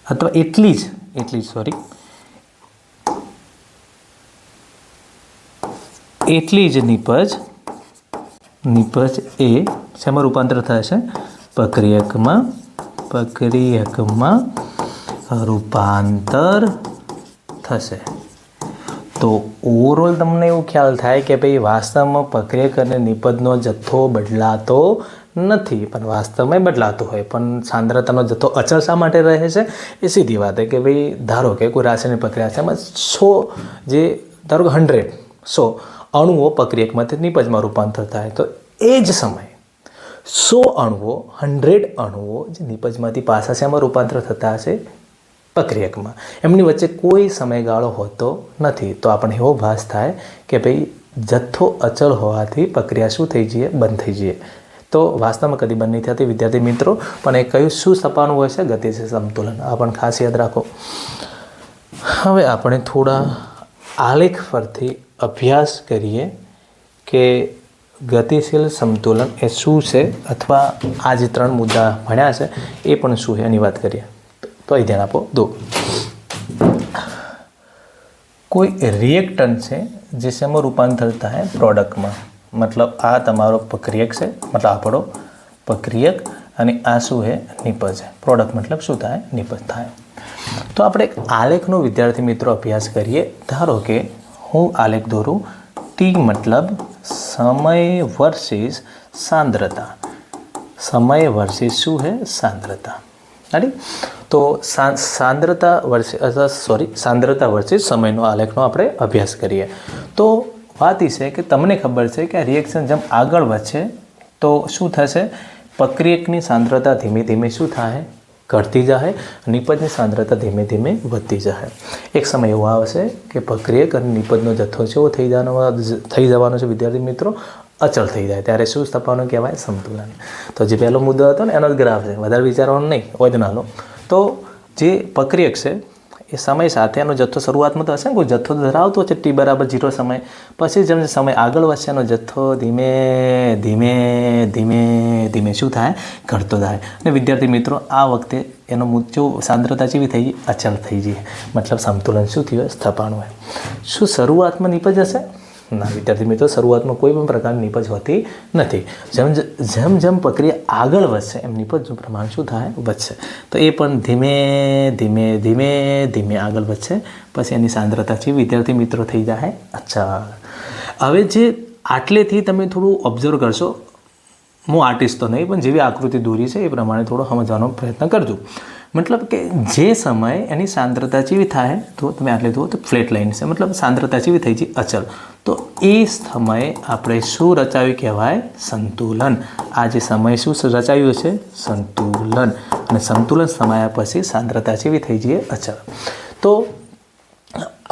[SPEAKER 1] અથવા એટલી જ નિપજ એ શેમાં રૂપાંતર થશે? પ્રક્રિયકમાં રૂપાંતર થશે. તો ઓવરઓલ તમને એવું ખ્યાલ થાય કે ભાઈ વાસ્તવમાં પ્રક્રિયક અને નિપજનો જથ્થો બદલાતો નથી, પણ વાસ્તવમાં બદલાતો હોય, પણ સાંદ્રતાનો જથ્થો અચળ શા માટે રહે છે? એ સીધી વાત છે કે ભાઈ ધારો કે કોઈ રાસાયણિક પ્રક્રિયા છે, એમાં 100 અણુઓ પ્રક્રિયકમાંથી નિપજમાં રૂપાંતર થાય, તો એ જ સમયે 100 અણુઓ જે નિપજમાંથી પાછા શેમાં રૂપાંતર થતા હશે? પ્રક્રિયકમાં. એમની વચ્ચે કોઈ સમયગાળો હોતો નથી. તો આપણને એવો ભાસ થાય કે ભાઈ જથ્થો અચળ હોવાથી પ્રક્રિયા શું થઈ જઈએ? બંધ થઈ જઈએ. તો વાસ્તવમાં કદી બંધ નહીં થતી વિદ્યાર્થી મિત્રો. પણ એ કયું શું સ્થપાનું હોય છે? ગતિશીલ સંતુલન. આ પણ ખાસ યાદ રાખો. હવે આપણે થોડા આલેખ પરથી અભ્યાસ કરીએ કે ગતિશીલ સંતુલન એ શું છે, અથવા આ જે 3 મુદ્દા ભણ્યા છે એ પણ શું છે એની વાત કરીએ. તો એ ધ્યાન આપો. કોઈ રિએક્ટન્ટ છે જે શેમાં રૂપાંતર થાય? પ્રોડક્ટમાં. મતલબ આ તમારો પ્રક્રિયક છે, મતલબ આપણો પ્રક્રિયક, અને આ શું છે? નિપજ. પ્રોડક્ટ મતલબ શું થાય? નિપજ થાય. તો આપણે એક આલેખનો વિદ્યાર્થી મિત્રો અભ્યાસ કરીએ. ધારો કે હું આલેખ દોરું. ટી મતલબ સમય વર્સિસ સાંદ્રતા. સમય વર્સિસ શું છે? સાંદ્રતા. રાઈટ? તો સાંદ્રતા વર્સિસ સમયનો આલેખનો આપણે અભ્યાસ કરીએ. તો વાત એ છે કે તમને ખબર છે કે આ રિએક્શન જેમ આગળ વધશે તો શું થશે? પ્રક્રિયકની સાંદ્રતા ધીમે ધીમે શું થાય? ઘટતી જાય. નિપજની સાંદ્રતા ધીમે ધીમે વધતી જાય. એક સમય એવો આવશે કે પ્રક્રિયક અને નિપજનો જથ્થો છે થઈ જવાનો છે વિદ્યાર્થી મિત્રો? અચળ થઈ જાય. ત્યારે શું સ્થપાવાનું કહેવાય? સંતુલન. તો જે પહેલો મુદ્દો હતો ને એનો જ ગ્રાફ છે, વધારે વિચારવાનું નહીં, હોય જ ના લો. તો જે પ્રક્રિયક છે એ સમય સાથે એનો જથ્થો શરૂઆતમાં તો હશે ને, કોઈ જથ્થો ધરાવતો છે t બરાબર 0 સમય, પછી જેમ સમય આગળ વધશે એનો જથ્થો ધીમે ધીમે ધીમે ધીમે શું થાય, ઘટતો થાય. અને વિદ્યાર્થી મિત્રો આ વખતે એનો મુદ્દો સાંદ્રતા કેવી થઈ ગઈ, અચળ થઈ ગઈ, મતલબ સંતુલન શું થયું, સ્થપાણું હોય. શું શરૂઆતમાં નીપજ હશે? ના વિદ્યાર્થી મિત્રો, શરૂઆતમાં કોઈ પણ પ્રકારની નીપજ હોતી નથી. જેમ જેમ પ્રક્રિયા આગળ વધશે એમ નીપજનું પ્રમાણ શું થાય, વધશે. તો એ પણ ધીમે ધીમે ધીમે ધીમે આગળ વધશે, પછી એની સાંદ્રતા છે વિદ્યાર્થી મિત્રો થઈ જાય અચળ. હવે જે આટલેથી તમે થોડું ઓબ્ઝર્વ કરશો, હું આર્ટિસ્ટ તો નહીં પણ જેવી આકૃતિ દોરી છે એ પ્રમાણે થોડો સમજવાનો પ્રયત્ન કરજો. મતલબ કે જે સમયે એની સાંદ્રતા કેવી થાય, તો તમે આટલે જુઓ તો ફ્લેટ લાઈન છે, મતલબ સાંદ્રતા કેવી થઈ છે, અચળ. તો એ સમયે આપણે શું રચાયું કહેવાય, સંતુલન. આ જે સમય શું રચાયું છે, સંતુલન. અને સંતુલન સમાયા પછી સાંદ્રતા કેવી થઈ જઈએ, અચળ. તો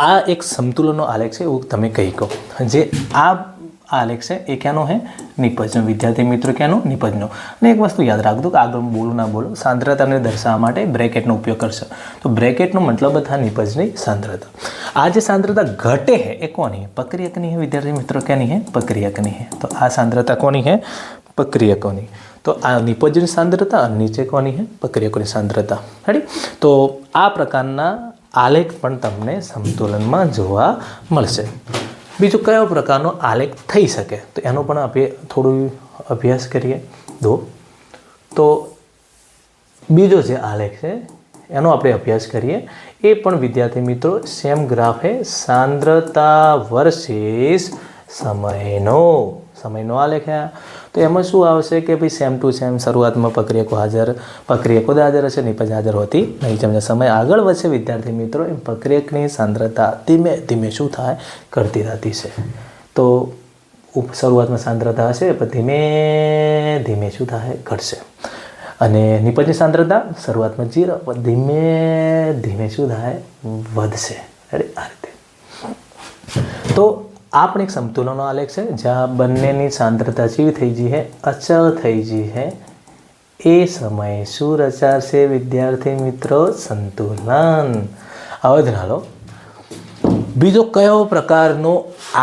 [SPEAKER 1] આ એક સમતુલનનો આલેખ છે એવું તમે કહી કહો. જે આ આલેખ છે એ ક્યાંનો છે, નિપજનો. વિદ્યાર્થી મિત્રો ક્યાંનો, નિપજનો. અને એક વસ્તુ યાદ રાખજો કે આગળ બોલું ના બોલો, સાંદ્રતાને દર્શાવવા માટે બ્રેકેટનો ઉપયોગ કરશો. તો બ્રેકેટનો મતલબ થાય નિપજની સાંદ્રતા. આ જે સાંદ્રતા ઘટે છે એ કોની, પ્રક્રિયકની છે વિદ્યાર્થી મિત્રો, ક્યાંની છે, પ્રક્રિયકની છે. તો આ સાંદ્રતા કોની છે, પ્રક્રિયકોની. તો આ નિપજની સાંદ્રતા અને નીચે કોની છે, પ્રક્રિયકોની સાંદ્રતા. રેડી. તો આ પ્રકારના આલેખ પણ તમને સંતુલનમાં જોવા મળશે. બીજો કયો પ્રકારનો આલેખ થઈ શકે, તો એનો પણ આપણે થોડું અભ્યાસ કરીએ. તો બીજો જે આલેખ છે એનો આપણે અભ્યાસ કરીએ. એ પણ વિદ્યાર્થી મિત્રો સેમ ગ્રાફ છે, સાંદ્રતા વર્સિસ સમયનો આલેખ છે. તો એમાં શું આવશે કે ભાઈ સેમ ટુ સેમ શરૂઆતમાં પ્રક્રિયકો હાજર હશે, નિપજ હાજર હોતી નહીં. જેમ સમય આગળ વધશે વિદ્યાર્થી મિત્રો એમ પ્રક્રિયકની સાંદ્રતા ધીમે ધીમે શું થાય, ઘટતી થતી છે. તો શરૂઆતમાં સાંદ્રતા હશે પણ ધીમે ધીમે શું થાય, ઘટશે. અને નિપજની સાંદ્રતા શરૂઆતમાં 0, ધીમે ધીમે શું થાય, વધશે. આ રીતે. તો આ પણ એક સંતુલનનો આલેખ છે જ્યાં બંનેની સાંદ્રતા કેવી થઈ ગઈ છે, અચળ થઈ ગઈ છે. એ સમયે શું રચાશે વિદ્યાર્થી મિત્રો, સંતુલન. હવે ધ્યાન લો, બીજો કયો પ્રકારનો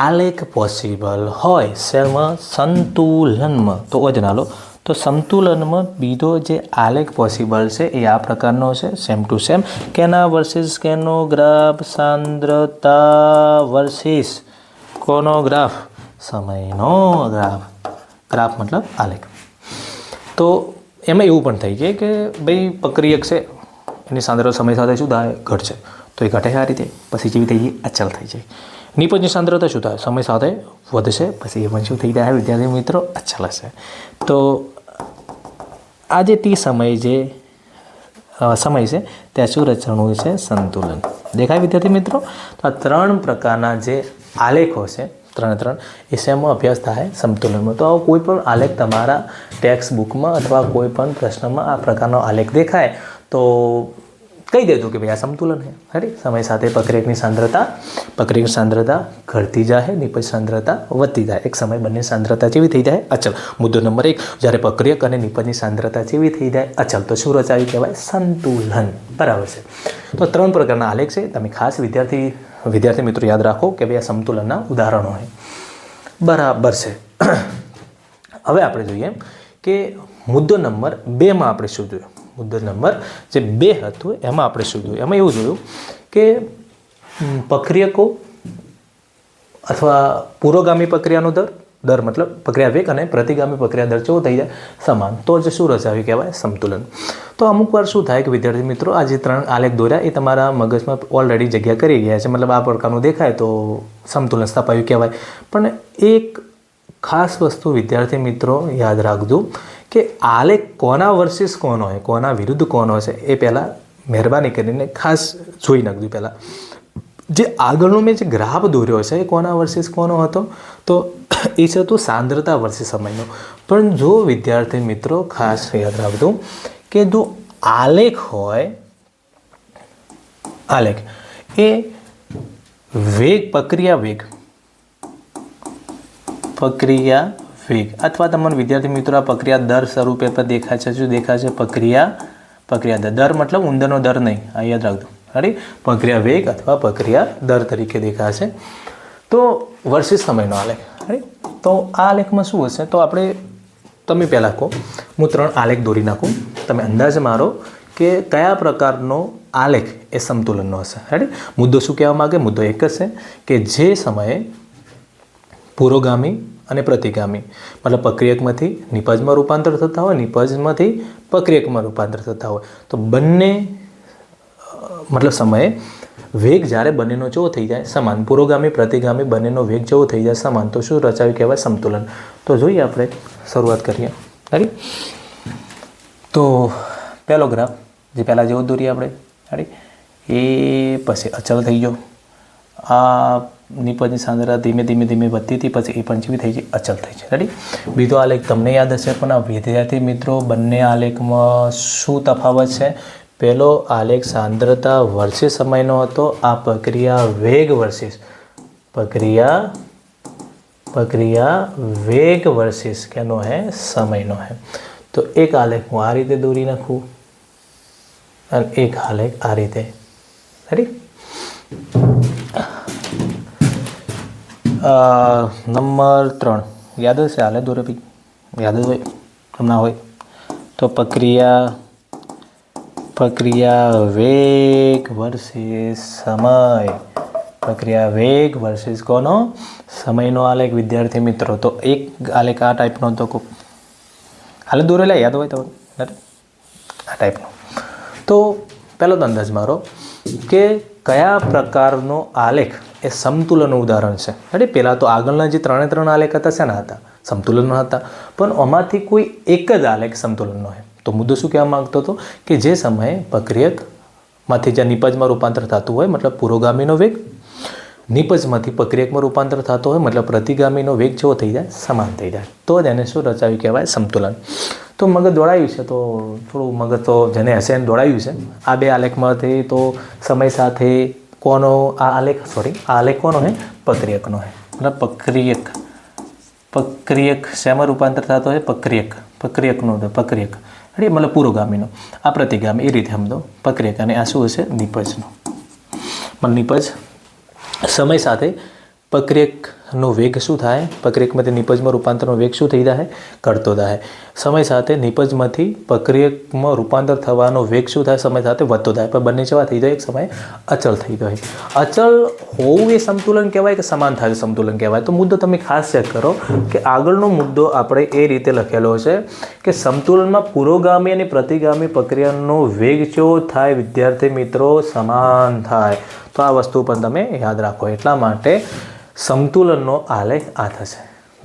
[SPEAKER 1] આલેખ પોસિબલ હોય શેમાં, સંતુલનમાં. તો ધ્યાન લો, તો સંતુલનમાં બીજો જે આલેખ પોસિબલ છે એ આ પ્રકારનો છે, સેમ ટુ સેમ. કેના વર્સિસ કેનો ગ્રાફ, સાંદ્રતા વર્સિસ કોનો ગ્રાફ, સમયનો ગ્રાફ. ગ્રાફ મતલબ આલેખ. તો એમાં એવું પણ થઈ જાય કે ભાઈ પ્રક્રિયક છે એની સાંદ્રતા સમય સાથે શું થાય, ઘટશે. તો એ ઘટે આ રીતે, પછી જેવી થઈ જાય, અચળ થઈ જાય. નિપજની સાંદ્રતા શું થાય, સમય સાથે વધશે, પછી એ પણ શું થઈ જાય વિદ્યાર્થી મિત્રો, અચળ હશે. તો આ જે ટી સમય જે સમય છે ત્યાં શું રચવાનું છે, સંતુલન. દેખાય વિદ્યાર્થી મિત્રો. તો આ 3 પ્રકારના જે આલેખો છે, 3 એ શેમાં અભ્યાસ થાય, સંતુલનમાં. તો આવો કોઈ પણ આલેખ તમારા ટેક્સ્ટ બુકમાં અથવા કોઈ પણ પ્રશ્નમાં આ પ્રકારનો આલેખ દેખાય તો કહી દેજો કે ભાઈ આ સંતુલન છે. ખરી, સમય સાથે પ્રક્રિયકની સાંદ્રતા ઘટતી જાય, નિપજ સાંદ્રતા વધતી જાય. એક સમય બંને સાંદ્રતા કેવી થઈ જાય, અચળ. મુદ્દો નંબર 1, જ્યારે પ્રક્રિયક અને નિપજની સાંદ્રતા કેવી થઈ જાય, અચળ, તો શું રચાયું કહેવાય, સંતુલન. બરાબર છે. તો 3 પ્રકારના આલેખ છે. તમે ખાસ વિદ્યાર્થી મિત્રો યાદ રાખો કે ભાઈ આ સંતુલનના ઉદાહરણો છે. બરાબર છે. હવે આપણે જોઈએ કે મુદ્દો નંબર 2માં આપણે શું જોયું. મુદ્દો નંબર જે 2 હતું એમાં આપણે શું જોયું. એમાં એવું જોયું કે પ્રક્રિયકો અથવા પુરોગામી પ્રક્રિયાનો દર મતલબ પ્રક્રિયા વેગ અને પ્રતિગામી પ્રક્રિયા દર કેવો થઈ જાય, સમાન. તો જે શું રચાયું કહેવાય, સંતુલન. તો અમુક વાર શું થાય કે વિદ્યાર્થી મિત્રો આ જે 3 આલેખ દોર્યા એ તમારા મગજમાં ઓલરેડી જગ્યા કરી ગયા છે, મતલબ આ પ્રકારનું દેખાય તો સંતુલન સ્થપાયું કહેવાય. પણ એક ખાસ વસ્તુ વિદ્યાર્થી મિત્રો યાદ રાખજો કે આલેખ કોના વર્સિસ કોનો હોય, કોના વિરુદ્ધ કોનો છે એ પહેલાં મહેરબાની કરીને ખાસ જોઈ નાખજો. પહેલાં જે આગળનો મેં જે ગ્રાફ દોર્યો છે એ કોના વર્સિસ કોનો હતો, તો એ છે તો સાંદ્રતા વર્સિસ સમયનો. પણ જો વિદ્યાર્થી મિત્રો ખાસ યાદ રાખજો કે જો આલેખ હોય, આલેખ એ પ્રક્રિયા વેગ અથવા તમને વિદ્યાર્થી મિત્રો આ પ્રક્રિયા દર સ્વરૂપે પર દેખાય છે. શું દેખાય છે, પ્રક્રિયા દર મતલબ ઉંદરનો દર નહીં, આ યાદ રાખજો. રાઈટ, પ્રક્રિયા વેગ અથવા પ્રક્રિયા દર તરીકે દેખાશે. તો વર્ષિત સમયનો આલેખ, રાઈટ. તો આ આલેખમાં શું હશે, તો આપણે તમે પહેલાં કહો, હું 3 આલેખ દોરી નાખું, તમે અંદાજ મારો કે કયા પ્રકારનો આલેખ એ સમતુલનનો હશે. રાઈટ. મુદ્દો શું કહેવા માગે, મુદ્દો એક જ છે કે જે સમયે પુરોગામી અને પ્રતિગામી મતલબ પ્રક્રિયકમાંથી નિપજમાં રૂપાંતર થતા હોય, નિપજમાંથી પ્રક્રિયકમાં રૂપાંતર થતા હોય, તો બંને મતલબ સમયે વેગ જ્યારે બંનેનો જેવો થઈ જાય સમાન, પુરોગામી પ્રતિગામી બંનેનો વેગ જેવો થઈ જાય સમાન, તો શું રચાયું કહેવાય, સમતુલન. તો જોઈએ આપણે શરૂઆત કરીએ. રાઈટ. તો પહેલો ગ્રાફ જે પહેલાં જેવો દોરીએ આપણે, રાઈટ, એ પછી અચળ થઈ ગયો. આ નિપજની સાંદ્રતા ધીમે ધીમે વધતી હતી, પછી એ પણ જેવી થઈ જાય અચળ થઈ છે. રાઈટ. બીજો આલેખ તમને યાદ હશે, પણ આ વિદ્યાર્થી મિત્રો બંને આલેખમાં શું તફાવત છે. પહેલો આલેખ સાંદ્રતા વર્ષે સમયનો હતો, આ પ્રક્રિયા વેગ વર્ષિસ, પ્રક્રિયા વેગ વર્ષિસ કેનો હે, સમયનો હે. તો એક આલેખ હું આ રીતે દોરી નાખું અને એક આલેખ આ રીતે. રાઈટ. નંબર 3 યાદ હશે, આલેખ દોરે ભાઈ, યાદ જ હોય, ના હોય તો પ્રક્રિયા વેગ વર્સિસ સમય, પ્રક્રિયા વેગ વર્સિસ કોનો, સમયનો આલેખ. વિદ્યાર્થી મિત્રો તો એક આલેખ આ ટાઈપનો હતો, આલેખ દોરેલા યાદ હોય તો આ ટાઈપનો. તો પહેલો તો અંદાજ મારો કે કયા પ્રકારનો આલેખ એ સમતુલનનું ઉદાહરણ છે. એટલે પહેલાં તો આગળના જે 3 આલેખ હતા શેના હતા, સમતુલનના હતા, પણ આમાંથી કોઈ એક જ આલેખ સમતુલનનો છે. તો મુદ્દો શું કહેવા માગતો હતો કે જે સમયે પ્રક્રિયકમાંથી જ્યાં નિપજમાં રૂપાંતર થતું હોય મતલબ પુરોગામીનો વેગ, નિપજમાંથી પ્રક્રિયકમાં રૂપાંતર થતો હોય મતલબ પ્રતિગામીનો વેગ જેવો થઈ જાય, સમાન થઈ જાય, તો જ એને શું રચાયું કહેવાય, સમતુલન. તો મગજ દોડાયું છે, તો થોડું મગજ તો જેને હશે એને દોડાયું છે. આ બે આલેખમાંથી તો સમય સાથે કોનો આ આલેખ, આ આલેખ કોનો છે, પ્રક્રિયકનો છે. મતલબ પ્રક્રિયક શેમાં રૂપાંતર થતો હોય, પ્રક્રિયકનો પ્રક્રિયક, મતલબ પુરોગામીનો, આ પ્રતિગામી, એ રીતે સમજો પ્રક્રિયક. અને આ શું હશે, નિપજનો. નિપજ સમય સાથે પ્રક્રિયકનો વેગ શું થાય, પ્રક્રિયકમાંથી નિપજમાં રૂપાંતરનો વેગ શું થઈ જાય, ઘટતો જાય. સમય સાથે નિપજમાંથી પ્રક્રિયકમાં રૂપાંતર થવાનો વેગ શું થાય, સમય સાથે વધતો જાય, પણ બંને જેવા થઈ જાય, એક સમયે અચળ થઈ જાય. અચળ હોવું એ સમતુલન કહેવાય કે સમાન થાય સમતુલન કહેવાય. તો મુદ્દો તમે ખાસ ચેક કરો કે આગળનો મુદ્દો આપણે એ રીતે લખેલો છે કે સમતુલનમાં પુરોગામી અને પ્રતિગામી પ્રક્રિયાનો વેગ કેવો થાય, વિદ્યાર્થી મિત્રો, સમાન થાય. તો આ વસ્તુ પણ તમે યાદ રાખો. એટલા માટે સમતુલનનો આલેખ આ થશે,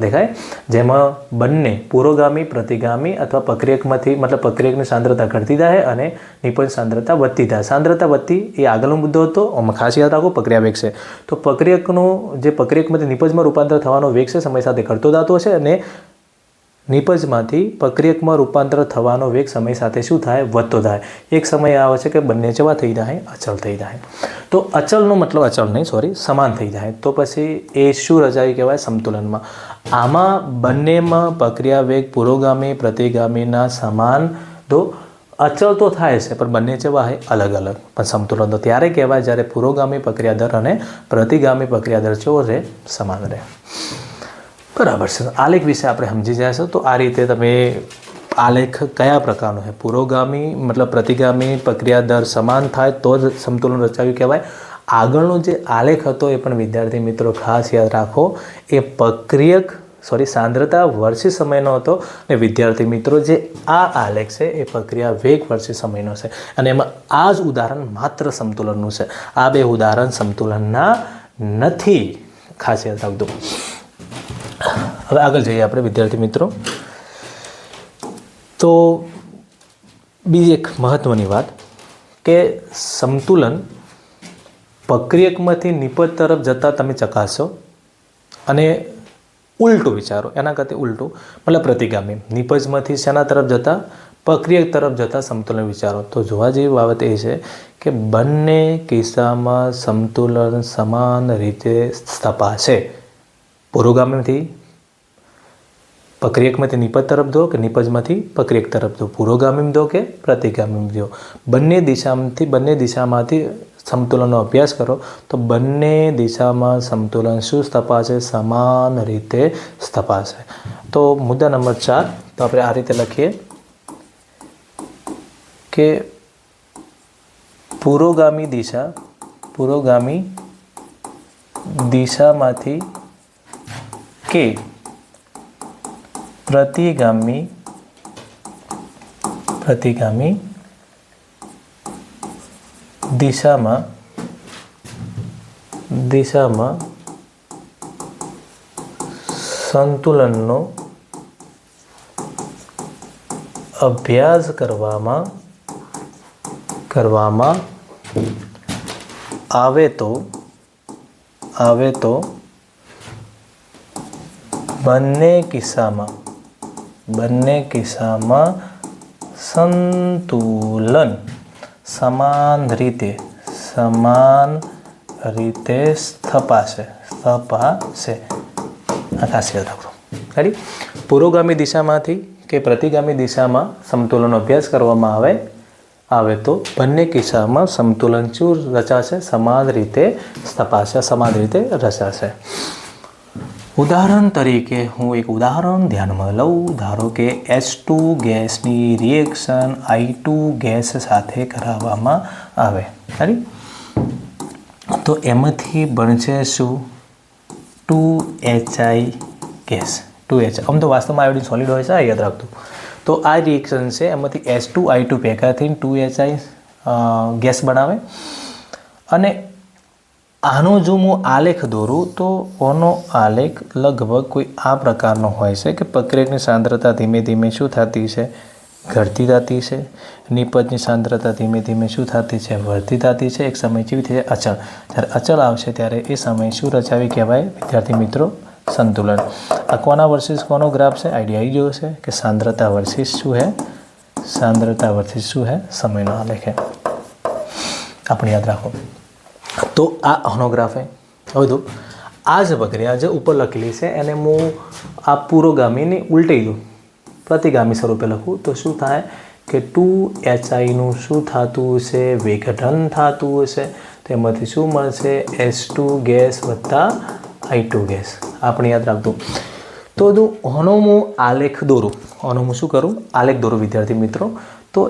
[SPEAKER 1] દેખાય, જેમાં બંને પુરોગામી પ્રતિગામી અથવા પ્રક્રિયકમાંથી મતલબ પ્રક્રિયકની સાંદ્રતા ઘટતી જાય અને નિપજ સાંદ્રતા વધતી જાય. સાંદ્રતા વધતી એ આગળનો મુદ્દો હતો, આમાં ખાસ યાદ રાખો પ્રક્રિયા વેગ છે. તો પ્રક્રિયકનો જે પ્રક્રિયકમાંથી નિપજમાં રૂપાંતર થવાનો વેગ છે સમય સાથે ઘટતો જતો હશે અને નિપજમાંથી પ્રક્રિયકમાં રૂપાંતર થવાનો વેગ સમય સાથે શું થાય, વધતો થાય. એક સમય આવે છે કે બંને જેવા થઈ જાય, અચળ થઈ જાય. તો અચળનો મતલબ અચળ નહીં, સમાન થઈ જાય. તો પછી એ શું રચાયું કહેવાય, સમતુલનમાં. આમાં બંનેમાં પ્રક્રિયા વેગ પુરોગામી પ્રતિગામીના સમાન, તો અચળ તો થાય છે પણ બંને જેવા હોય અલગ અલગ. પણ સમતુલન તો ત્યારે કહેવાય જ્યારે પુરોગામી પ્રક્રિયા દર અને પ્રતિગામી પ્રક્રિયા દર કેવો રહે, સમાન રહે. બરાબર છે. આલેખ વિશે આપણે સમજી જાય છે. તો આ રીતે તમે આલેખ કયા પ્રકારનો છે, પુરોગામી મતલબ પ્રતિગામી પ્રક્રિયા દર સમાન થાય તો જ સમતુલન રચાયું કહેવાય. આગળનો જે આલેખ હતો એ પણ વિદ્યાર્થી મિત્રો ખાસ યાદ રાખો, એ સાંદ્રતા વર્ષી સમયનો હતો. અને વિદ્યાર્થી મિત્રો જે આ આલેખ છે એ પ્રક્રિયા વેગ વર્ષી સમયનો છે. અને એમાં આ જ ઉદાહરણ માત્ર સમતુલનનું છે. આ બે ઉદાહરણ સમતુલનના નથી, ખાસ યાદ રાખજો. હવે આગળ જઈએ આપણે વિદ્યાર્થી મિત્રો. તો બીજી એક મહત્ત્વની વાત કે સમતુલન પ્રક્રિયકમાંથી નિપજ તરફ જતાં તમે ચકાસો અને ઉલટું વિચારો, એના કરતાં ઉલટું મતલબ પ્રતિગામી નિપજમાંથી શેના તરફ જતાં, પ્રક્રિયક તરફ જતાં સમતુલન વિચારો. તો જોવા જેવી બાબત એ છે કે બંને કિસ્સામાં સમતુલન સમાન રીતે તપાસે. પુરોગામીથી પ્રક્રિયકમાંથી નિપજ તરફ દો કે નિપજમાંથી પ્રક્રિયક તરફ દો, પુરોગામી દો કે પ્રતિગામી દો, બંને દિશામાંથી સમતુલનનો અભ્યાસ કરો તો બંને દિશામાં સમતુલન શું સ્થપાશે? સમાન રીતે સ્થપાશે. તો મુદ્દા નંબર 4 તો આપણે આ રીતે લખીએ કે પુરોગામી દિશામાંથી કે પ્રતિગામી દિશામાં સંતુલનનો અભ્યાસ કરવામાં આવે તો બંને કિસ્સામાં સંતુલન સમાન રીતે સ્થપાશે. આ ખાસ યાદ રાખો. રેડી? પુરોગામી દિશામાંથી કે પ્રતિગામી દિશામાં સમતુલનનો અભ્યાસ કરવામાં આવે તો બંને કિસ્સામાં સંતુલન શું રચાશે? સમાન રીતે સ્થપાશે, સમાન રીતે રચાશે. ઉદાહરણ તરીકે હું એક ઉદાહરણ ધ્યાનમાં લઉં. ધારો કે H2 ગેસની રિએક્શન I2 ગેસ સાથે કરાવવામાં આવે. ખરી? તો એમાંથી બનશે શું? 2HI gas. 2H આમ તો વાસ્તવમાં આયોડિન સોલિડ હોય છે, યાદ રાખતું. તો આ રિએક્શન છે, એમાંથી H2 I2 ભેગા થઈને 2HI ગેસ બનાવે. અને આનો જો હું આલેખ દોરું તો આનો આલેખ લગભગ કોઈ આ પ્રકારનો હોય છે કે પ્રક્રિયકની સાંદ્રતા ધીમે ધીમે શું થતી છે? ઘટતી થતી છે. નિપજની સાંદ્રતા ધીમે ધીમે શું થતી છે? વધતી થતી છે. એક સમય જેવી થઈ જાય અચળ. જ્યારે અચળ આવશે ત્યારે એ સમય શું રચાવી કહેવાય? વિદ્યાર્થી મિત્રો, સંતુલન. આ કોના વર્સિસ કોનો ગ્રાફ છે? આઈડિયા આવી ગયો છે કે સાંદ્રતા વર્સિસ શું है? સાંદ્રતા વર્સિસ શું है? સમયનો આલેખ है. આપણે યાદ રાખો. તો આ આનો ગ્રાફ है. હવે તો આ જ પ્રક્રિયા જે ઉપર લખેલી છે એને હું આ પુરોગામીને ઉલટી દઉં, પ્રતિગામી સ્વરૂપે લખું તો શું થાય કે 2HIનું શું થતું હશે? વિઘટન થતું હશે. તેમાંથી શું મળશે? H2 ગેસ વત્તા I2 ગેસ. આપણે યાદ રાખતું. તો જો આનો હું આલેખ દોરું, આનો હું શું કરું? આલેખ દોરું વિદ્યાર્થી મિત્રો. તો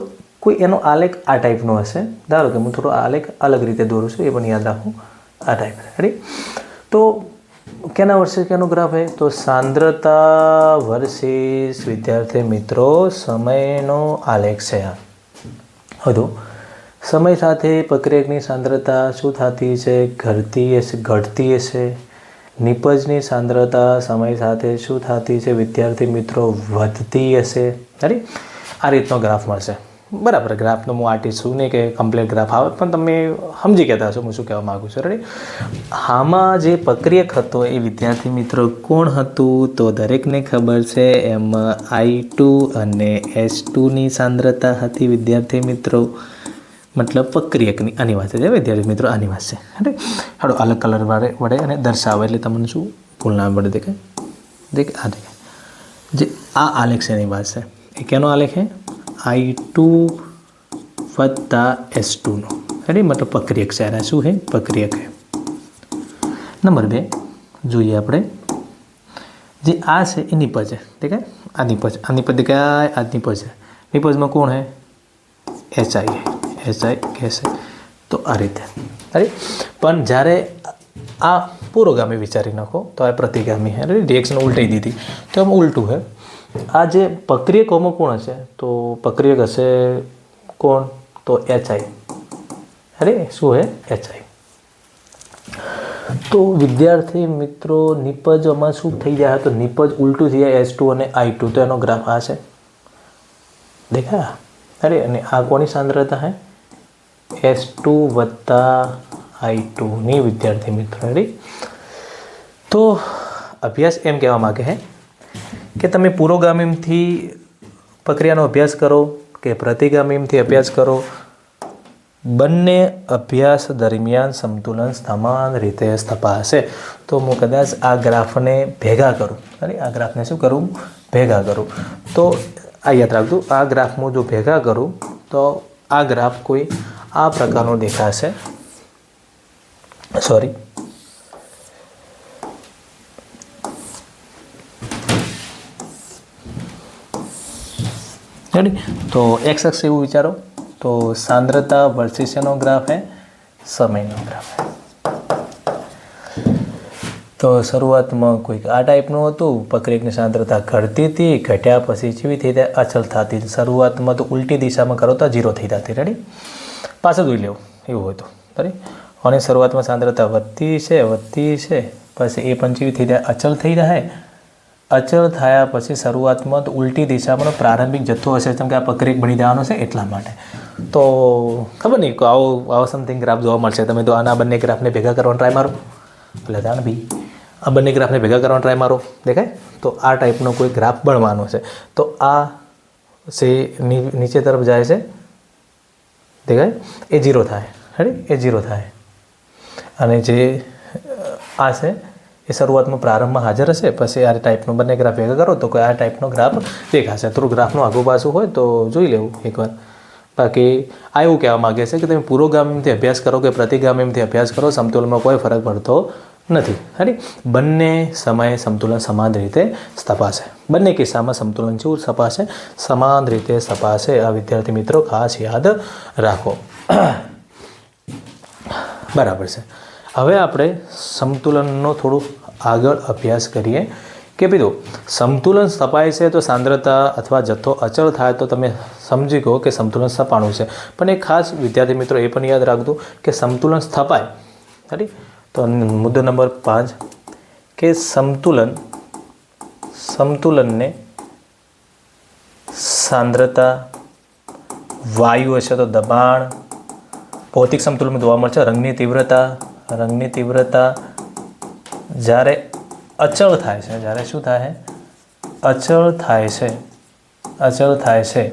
[SPEAKER 1] કોઈ એનો આલેખ આ ટાઈપનો હશે. ધારો કે હું થોડો આલેખ અલગ રીતે દોરું છું, એ પણ યાદ રાખું. આ ટાઈપ. રેડી? તો કેના વર્સિસ કેનો ગ્રાફ है? તો સાંદ્રતા વર્સિસ વિદ્યાર્થી મિત્રો સમયનો આલેખ છે આ. હવે સમય સાથે પ્રક્રિયકની સાંદ્રતા શું થતી છે? ઘટતી હશે. નિપજની સાંદ્રતા સમય સાથે શું થતી છે વિદ્યાર્થી મિત્રો? વધતી હશે. ખરી? આ રીતનો ગ્રાફ મળશે. બરાબર. ગ્રાફનો હું આર્ટિસ્ટ છું નહીં કે કમ્પ્લીટ ગ્રાફ આવે, પણ તમે સમજી કહેતા હશો હું શું કહેવા માગું છું. રેડી? આમાં જે પ્રક્રિયક હતો એ વિદ્યાર્થી મિત્રો કોણ હતું? તો દરેકને ખબર છે એમાં I2 અને H2ની સાંદ્રતા હતી વિદ્યાર્થી મિત્રો. મતલબ પ્રક્રિયકની આની વાત છે વિદ્યાર્થી મિત્રો, આની વાત છે. રાઈટ? હાલો અલગ કલર વડે અને દર્શાવે એટલે તમને શું ભૂલ ના પડે. દેખાય? આ દેખાય જે આ આલેખ છે એની વાત છે. એ કેનો આલેખ છે? I2 વત્તા H2નો. રાઈટ? મતલબ પ્રક્રિયક છે. આના શું છે? પ્રક્રિયક છે. નંબર 2 જોઈએ આપણે. જે આ છે એ નિપજ છે. દેખાય? આ નિપજ. આ નિપજ દેખાય? આ નિપજ છે. નિપજમાં કોણ છે? HI છે. HI કહેશે. તો આ રીતે. રાઈટ? પણ જ્યારે આ પુરોગામી વિચારી નાખો તો આ પ્રતિગામી છે. રિએક્શન ઉલટાઈ દીધી તો આમાં ઉલટું છે. આ જે પ્રક્રિયકોમાં કોણ હશે? તો પ્રક્રિયક હશે કોણ? તો HI. અરે શું છે? HI. તો વિદ્યાર્થી મિત્રો નિપજમાં શું થઈ જાય? તો નિપજ ઉલટું થઈ જાય H2 અને I2. તો એનો ગ્રાફ આ છે. દેખાય? અરે અને આ કોની સાંદ્રતા છે? H2 વત્તા I2ની વિદ્યાર્થી મિત્રો. રેડી? તો અભ્યાસ એમ કહેવા માગે છે કે તમે પુરોગામીથી પ્રક્રિયાનો અભ્યાસ કરો કે પ્રતિગામીથી અભ્યાસ કરો, બંને અભ્યાસ દરમિયાન સંતુલન સમાન રીતે સ્થપાશે. તો હું કદાચ આ ગ્રાફને ભેગા કરું. અરે આ ગ્રાફને શું કરું? ભેગા કરું તો આ યાદ રાખજો, આ ગ્રાફમાં જો ભેગા કરું તો આ ગ્રાફ કોઈ આ પ્રકારનો દેખાશે. Sorry, ready. તો એક્સ અક્ષ એવું વિચારો તો सांद्रता वर्सेस નો ગ્રાફ है, સમયનો ગ્રાફ है. તો શરૂઆતમાં કોઈક આ ટાઈપનું હતું, પ્રક્રિયકની સાંદ્રતા ઘટતી હતી, ઘટ્યા પછી જેવી થઈ જાય અચલ થતી. શરૂઆતમાં તો ઉલટી દિશામાં કરો તો 0 થઈ જતી. રેડી, પાછળ જોઈ લેવું એવું હોય તો. રેડી, અને શરૂઆતમાં સાંદ્રતા વધતી છે પછી એ પણ જેવી થઈ જાય અચલ થઈ જાય. અચળ થયા પછી શરૂઆતમાં તો ઉલટી દિશામાં પ્રારંભિક જથ્થો હશે, જેમ કે આ પ્રક્રિયક બની જવાનો છે એટલા માટે. તો ખબર નહીં આવો સમથિંગ ગ્રાફ જોવા મળશે. તમે તો આના બંને ગ્રાફને ભેગા કરવાનો ટ્રાય મારો, એટલે જાણ ભાઈ આ બંને ગ્રાફને ભેગા કરવાનો ટ્રાય મારો, દેખાય તો આ ટાઈપનો કોઈ ગ્રાફ બનવાનો છે. તો આ છે નીચે તરફ જાય છે, દેખાય એ 0 થાય. રેડી, એ 0 થાય. અને જે આ છે એ શરૂઆતમાં પ્રારંભમાં હાજર હશે, પછી આ ટાઈપનો બંને ગ્રાફ ભેગા કરો તો કોઈ આ ટાઈપનો ગ્રાફ દેખાશે. થોડું ગ્રાફનું આગું પાછું હોય તો જોઈ લેવું એકવાર. બાકી આ એવું કહેવા માગે છે કે તમે પુરોગામીથી અભ્યાસ કરો કે પ્રતિગામીથી અભ્યાસ કરો, સમતુલનમાં કોઈ ફરક પડતો નથી. ખરી, બંને સમયે સમતુલન સમાન રીતે સ્થપાશે. બંને કિસ્સામાં સમતુલન જેવું સ્થપાશે, સમાન રીતે સ્થપાશે. આ વિદ્યાર્થી મિત્રો ખાસ યાદ રાખો. બરાબર છે. હવે આપણે સમતુલનનો થોડું આગળ અભ્યાસ કરીએ કે ભાઈ સમતુલન સ્થપાય છે તો સાંદ્રતા અથવા જથ્થો અચળ થાય તો તમે સમજી કહો કે સમતુલન સ્થપાણું છે. પણ એક ખાસ વિદ્યાર્થી મિત્રો એ પણ યાદ રાખજો કે સમતુલન સ્થપાય. ખરી, તો મુદ્દો નંબર 5 કે સમતુલનને સાંદ્રતા, વાયુ હશે તો દબાણ, ભૌતિક સમતુલનમાં જોવા મળશે રંગની તીવ્રતા જ્યારે અચળ થાય છે, જ્યારે શું થાય અચળ થાય છે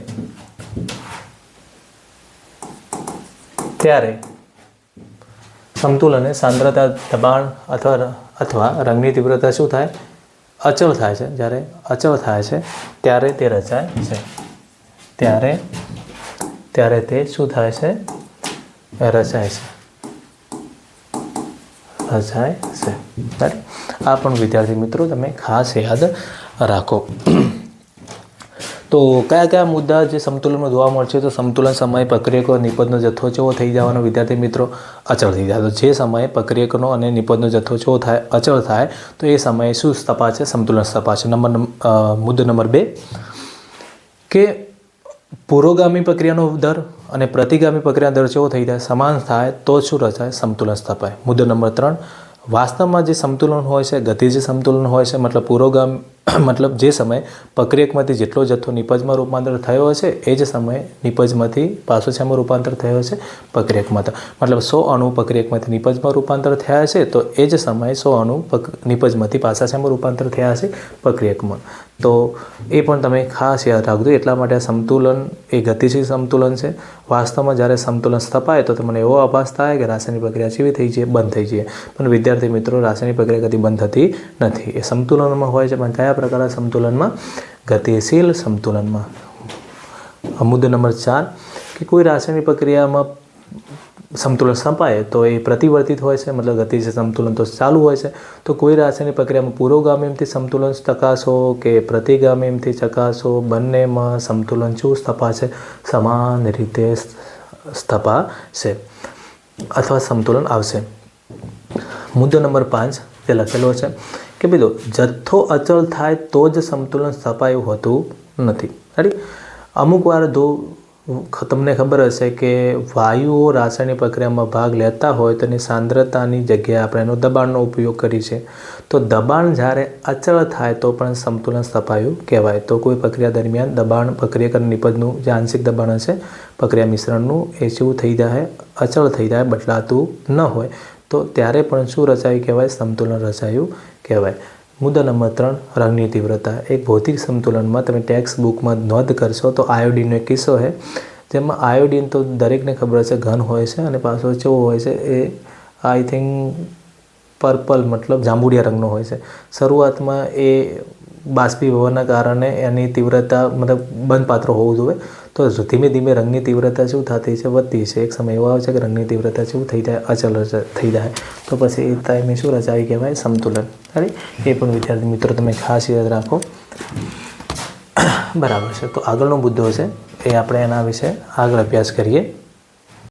[SPEAKER 1] ત્યારે સમતુલન સાંદ્રતા, દબાણ અથવા રંગની તીવ્રતા શું થાય અચળ થાય છે. જ્યારે અચળ થાય છે ત્યારે તે રચાય છે. ત્યારે તે શું થાય છે રચાય છે. આ પણ વિદ્યાર્થી મિત્રો તમે ખાસ યાદ રાખો. તો કયા મુદ્દા જે સમતુલનમાં જોવા મળશે તો સમતુલન સમયે પ્રક્રિયકો નિપજનો જથ્થો કેવો થઈ જવાનો વિદ્યાર્થી મિત્રો અચળ થઈ જાય. તો જે સમયે પ્રક્રિયકનો અને નિપજનો જથ્થો કેવો થાય અચળ થાય તો એ સમયે શું સ્થપાશે સમતુલન સ્થપાશે. મુદ્દો નંબર 2 કે પુરોગામી પ્રક્રિયાનો દર અને પ્રતિગામી પ્રક્રિયાનો દર કેવો થઈ જાય સમાન થાય તો શું રચાય સમતુલન સ્થપાય. મુદ્દો નંબર 3 વાસ્તવમાં જે સમતુલન હોય છે ગતિજ સમતુલન હોય છે, મતલબ જે સમયે પ્રક્રિયકમાંથી જેટલો જથ્થો નિપજમાં રૂપાંતર થયો હશે એ જ સમયે નિપજમાંથી પાછો શેમાં રૂપાંતર થયો છે પ્રક્રિયકમાં. મતલબ 100 અણુ પ્રક્રિયકમાંથી નિપજમાં રૂપાંતર થયા છે તો એ જ સમયે 100 અણુ નિપજમાંથી પાછા શેમાં રૂપાંતર થયા છે પ્રક્રિયકમાં. તો એ પણ તમે ખાસ યાદ રાખજો. એટલા માટે આ સમતુલન એ ગતિશીલ સમતુલન છે. વાસ્તવમાં જ્યારે સમતુલન સ્થપાય તો તમને એવો આભાસ થાય કે રાસાયણિક પ્રક્રિયા કેવી થઈ જાય બંધ થઈ જાય. પણ વિદ્યાર્થી મિત્રો રાસાયણિક પ્રક્રિયા કદી બંધ થતી નથી. એ સમતુલનમાં હોય છે પણ કયા પ્રકારના સમતુલનમાં ગતિશીલ સમતુલનમાં. મુદ્દો નંબર 4 કે કોઈ રાસાયણિક પ્રક્રિયામાં સમતુલન સ્થપાય તો એ પ્રતિવર્તિત હોય છે, મતલબ ગતિશીલ સમતુલન તો ચાલુ હોય છે. તો કોઈ રાસાયણિક પ્રક્રિયામાં પુરોગામીથી સમતુલન ચકાસો કે પ્રતિગામીથી ચકાસો, બંનેમાં સમતુલન શું સ્થપાશે સમાન રીતે સ્થપાશે અથવા સમતુલન આવશે. મુદ્દો નંબર 5 જે લખેલો છે કે ભાઈ જથ્થો અચળ થાય તો જ સમતુલન સ્થપાયું હોતું નથી. રાઈટ, અમુક વાર તમને ખબર હશે કે વાયુઓ રાસાયણિક પ્રક્રિયામાં ભાગ લેતા હોય તો એની સાંદ્રતાની જગ્યાએ આપણે એનો દબાણનો ઉપયોગ કરીએ છીએ. તો દબાણ જ્યારે અચળ થાય તો પણ સમતુલન સ્થપાયું કહેવાય. તો કોઈ પ્રક્રિયા દરમિયાન દબાણ પ્રક્રિયક અને નિપજનું જે આંશિક દબાણ હશે પ્રક્રિયા મિશ્રણનું એ શું થઈ જાય અચળ થઈ જાય, બદલાતું ન હોય તો ત્યારે પણ શું રચાયું કહેવાય સમતુલન રચાયું કહેવાય. મુદ્દા નંબર 3 રંગની તીવ્રતા. એક ભૌતિક સમતુલનમાં તમે ટેક્સ્ટ બુકમાં નોંધ કરશો તો આયોડિનનો એક કિસ્સો છે જેમાં આયોડિન તો દરેકને ખબર હશે ઘન હોય છે અને પાછો કેવો હોય છે એ આઈ થિંક પર્પલ મતલબ જાંબુડિયા રંગનો હોય છે. શરૂઆતમાં એ બાષ્પીભવનના કારણે એની તીવ્રતા મતલબ બંધપાત્ર હોવું જોઈએ. તો ધીમે ધીમે રંગની તીવ્રતા શું થતી છે? વધતી છે. એક સમય એવો આવે છે કે રંગની તીવ્રતા શું થઈ જાય? અચલ થઈ જાય. તો પછી એ ટાઈમે શું રચાય કહેવાય? સમતુલન. રાઈટ. એ પણ વિદ્યાર્થી મિત્રો તમે ખાસ યાદ રાખો. બરાબર છે. તો આગળનો મુદ્દો છે એ આપણે એના વિશે આગળ અભ્યાસ કરીએ.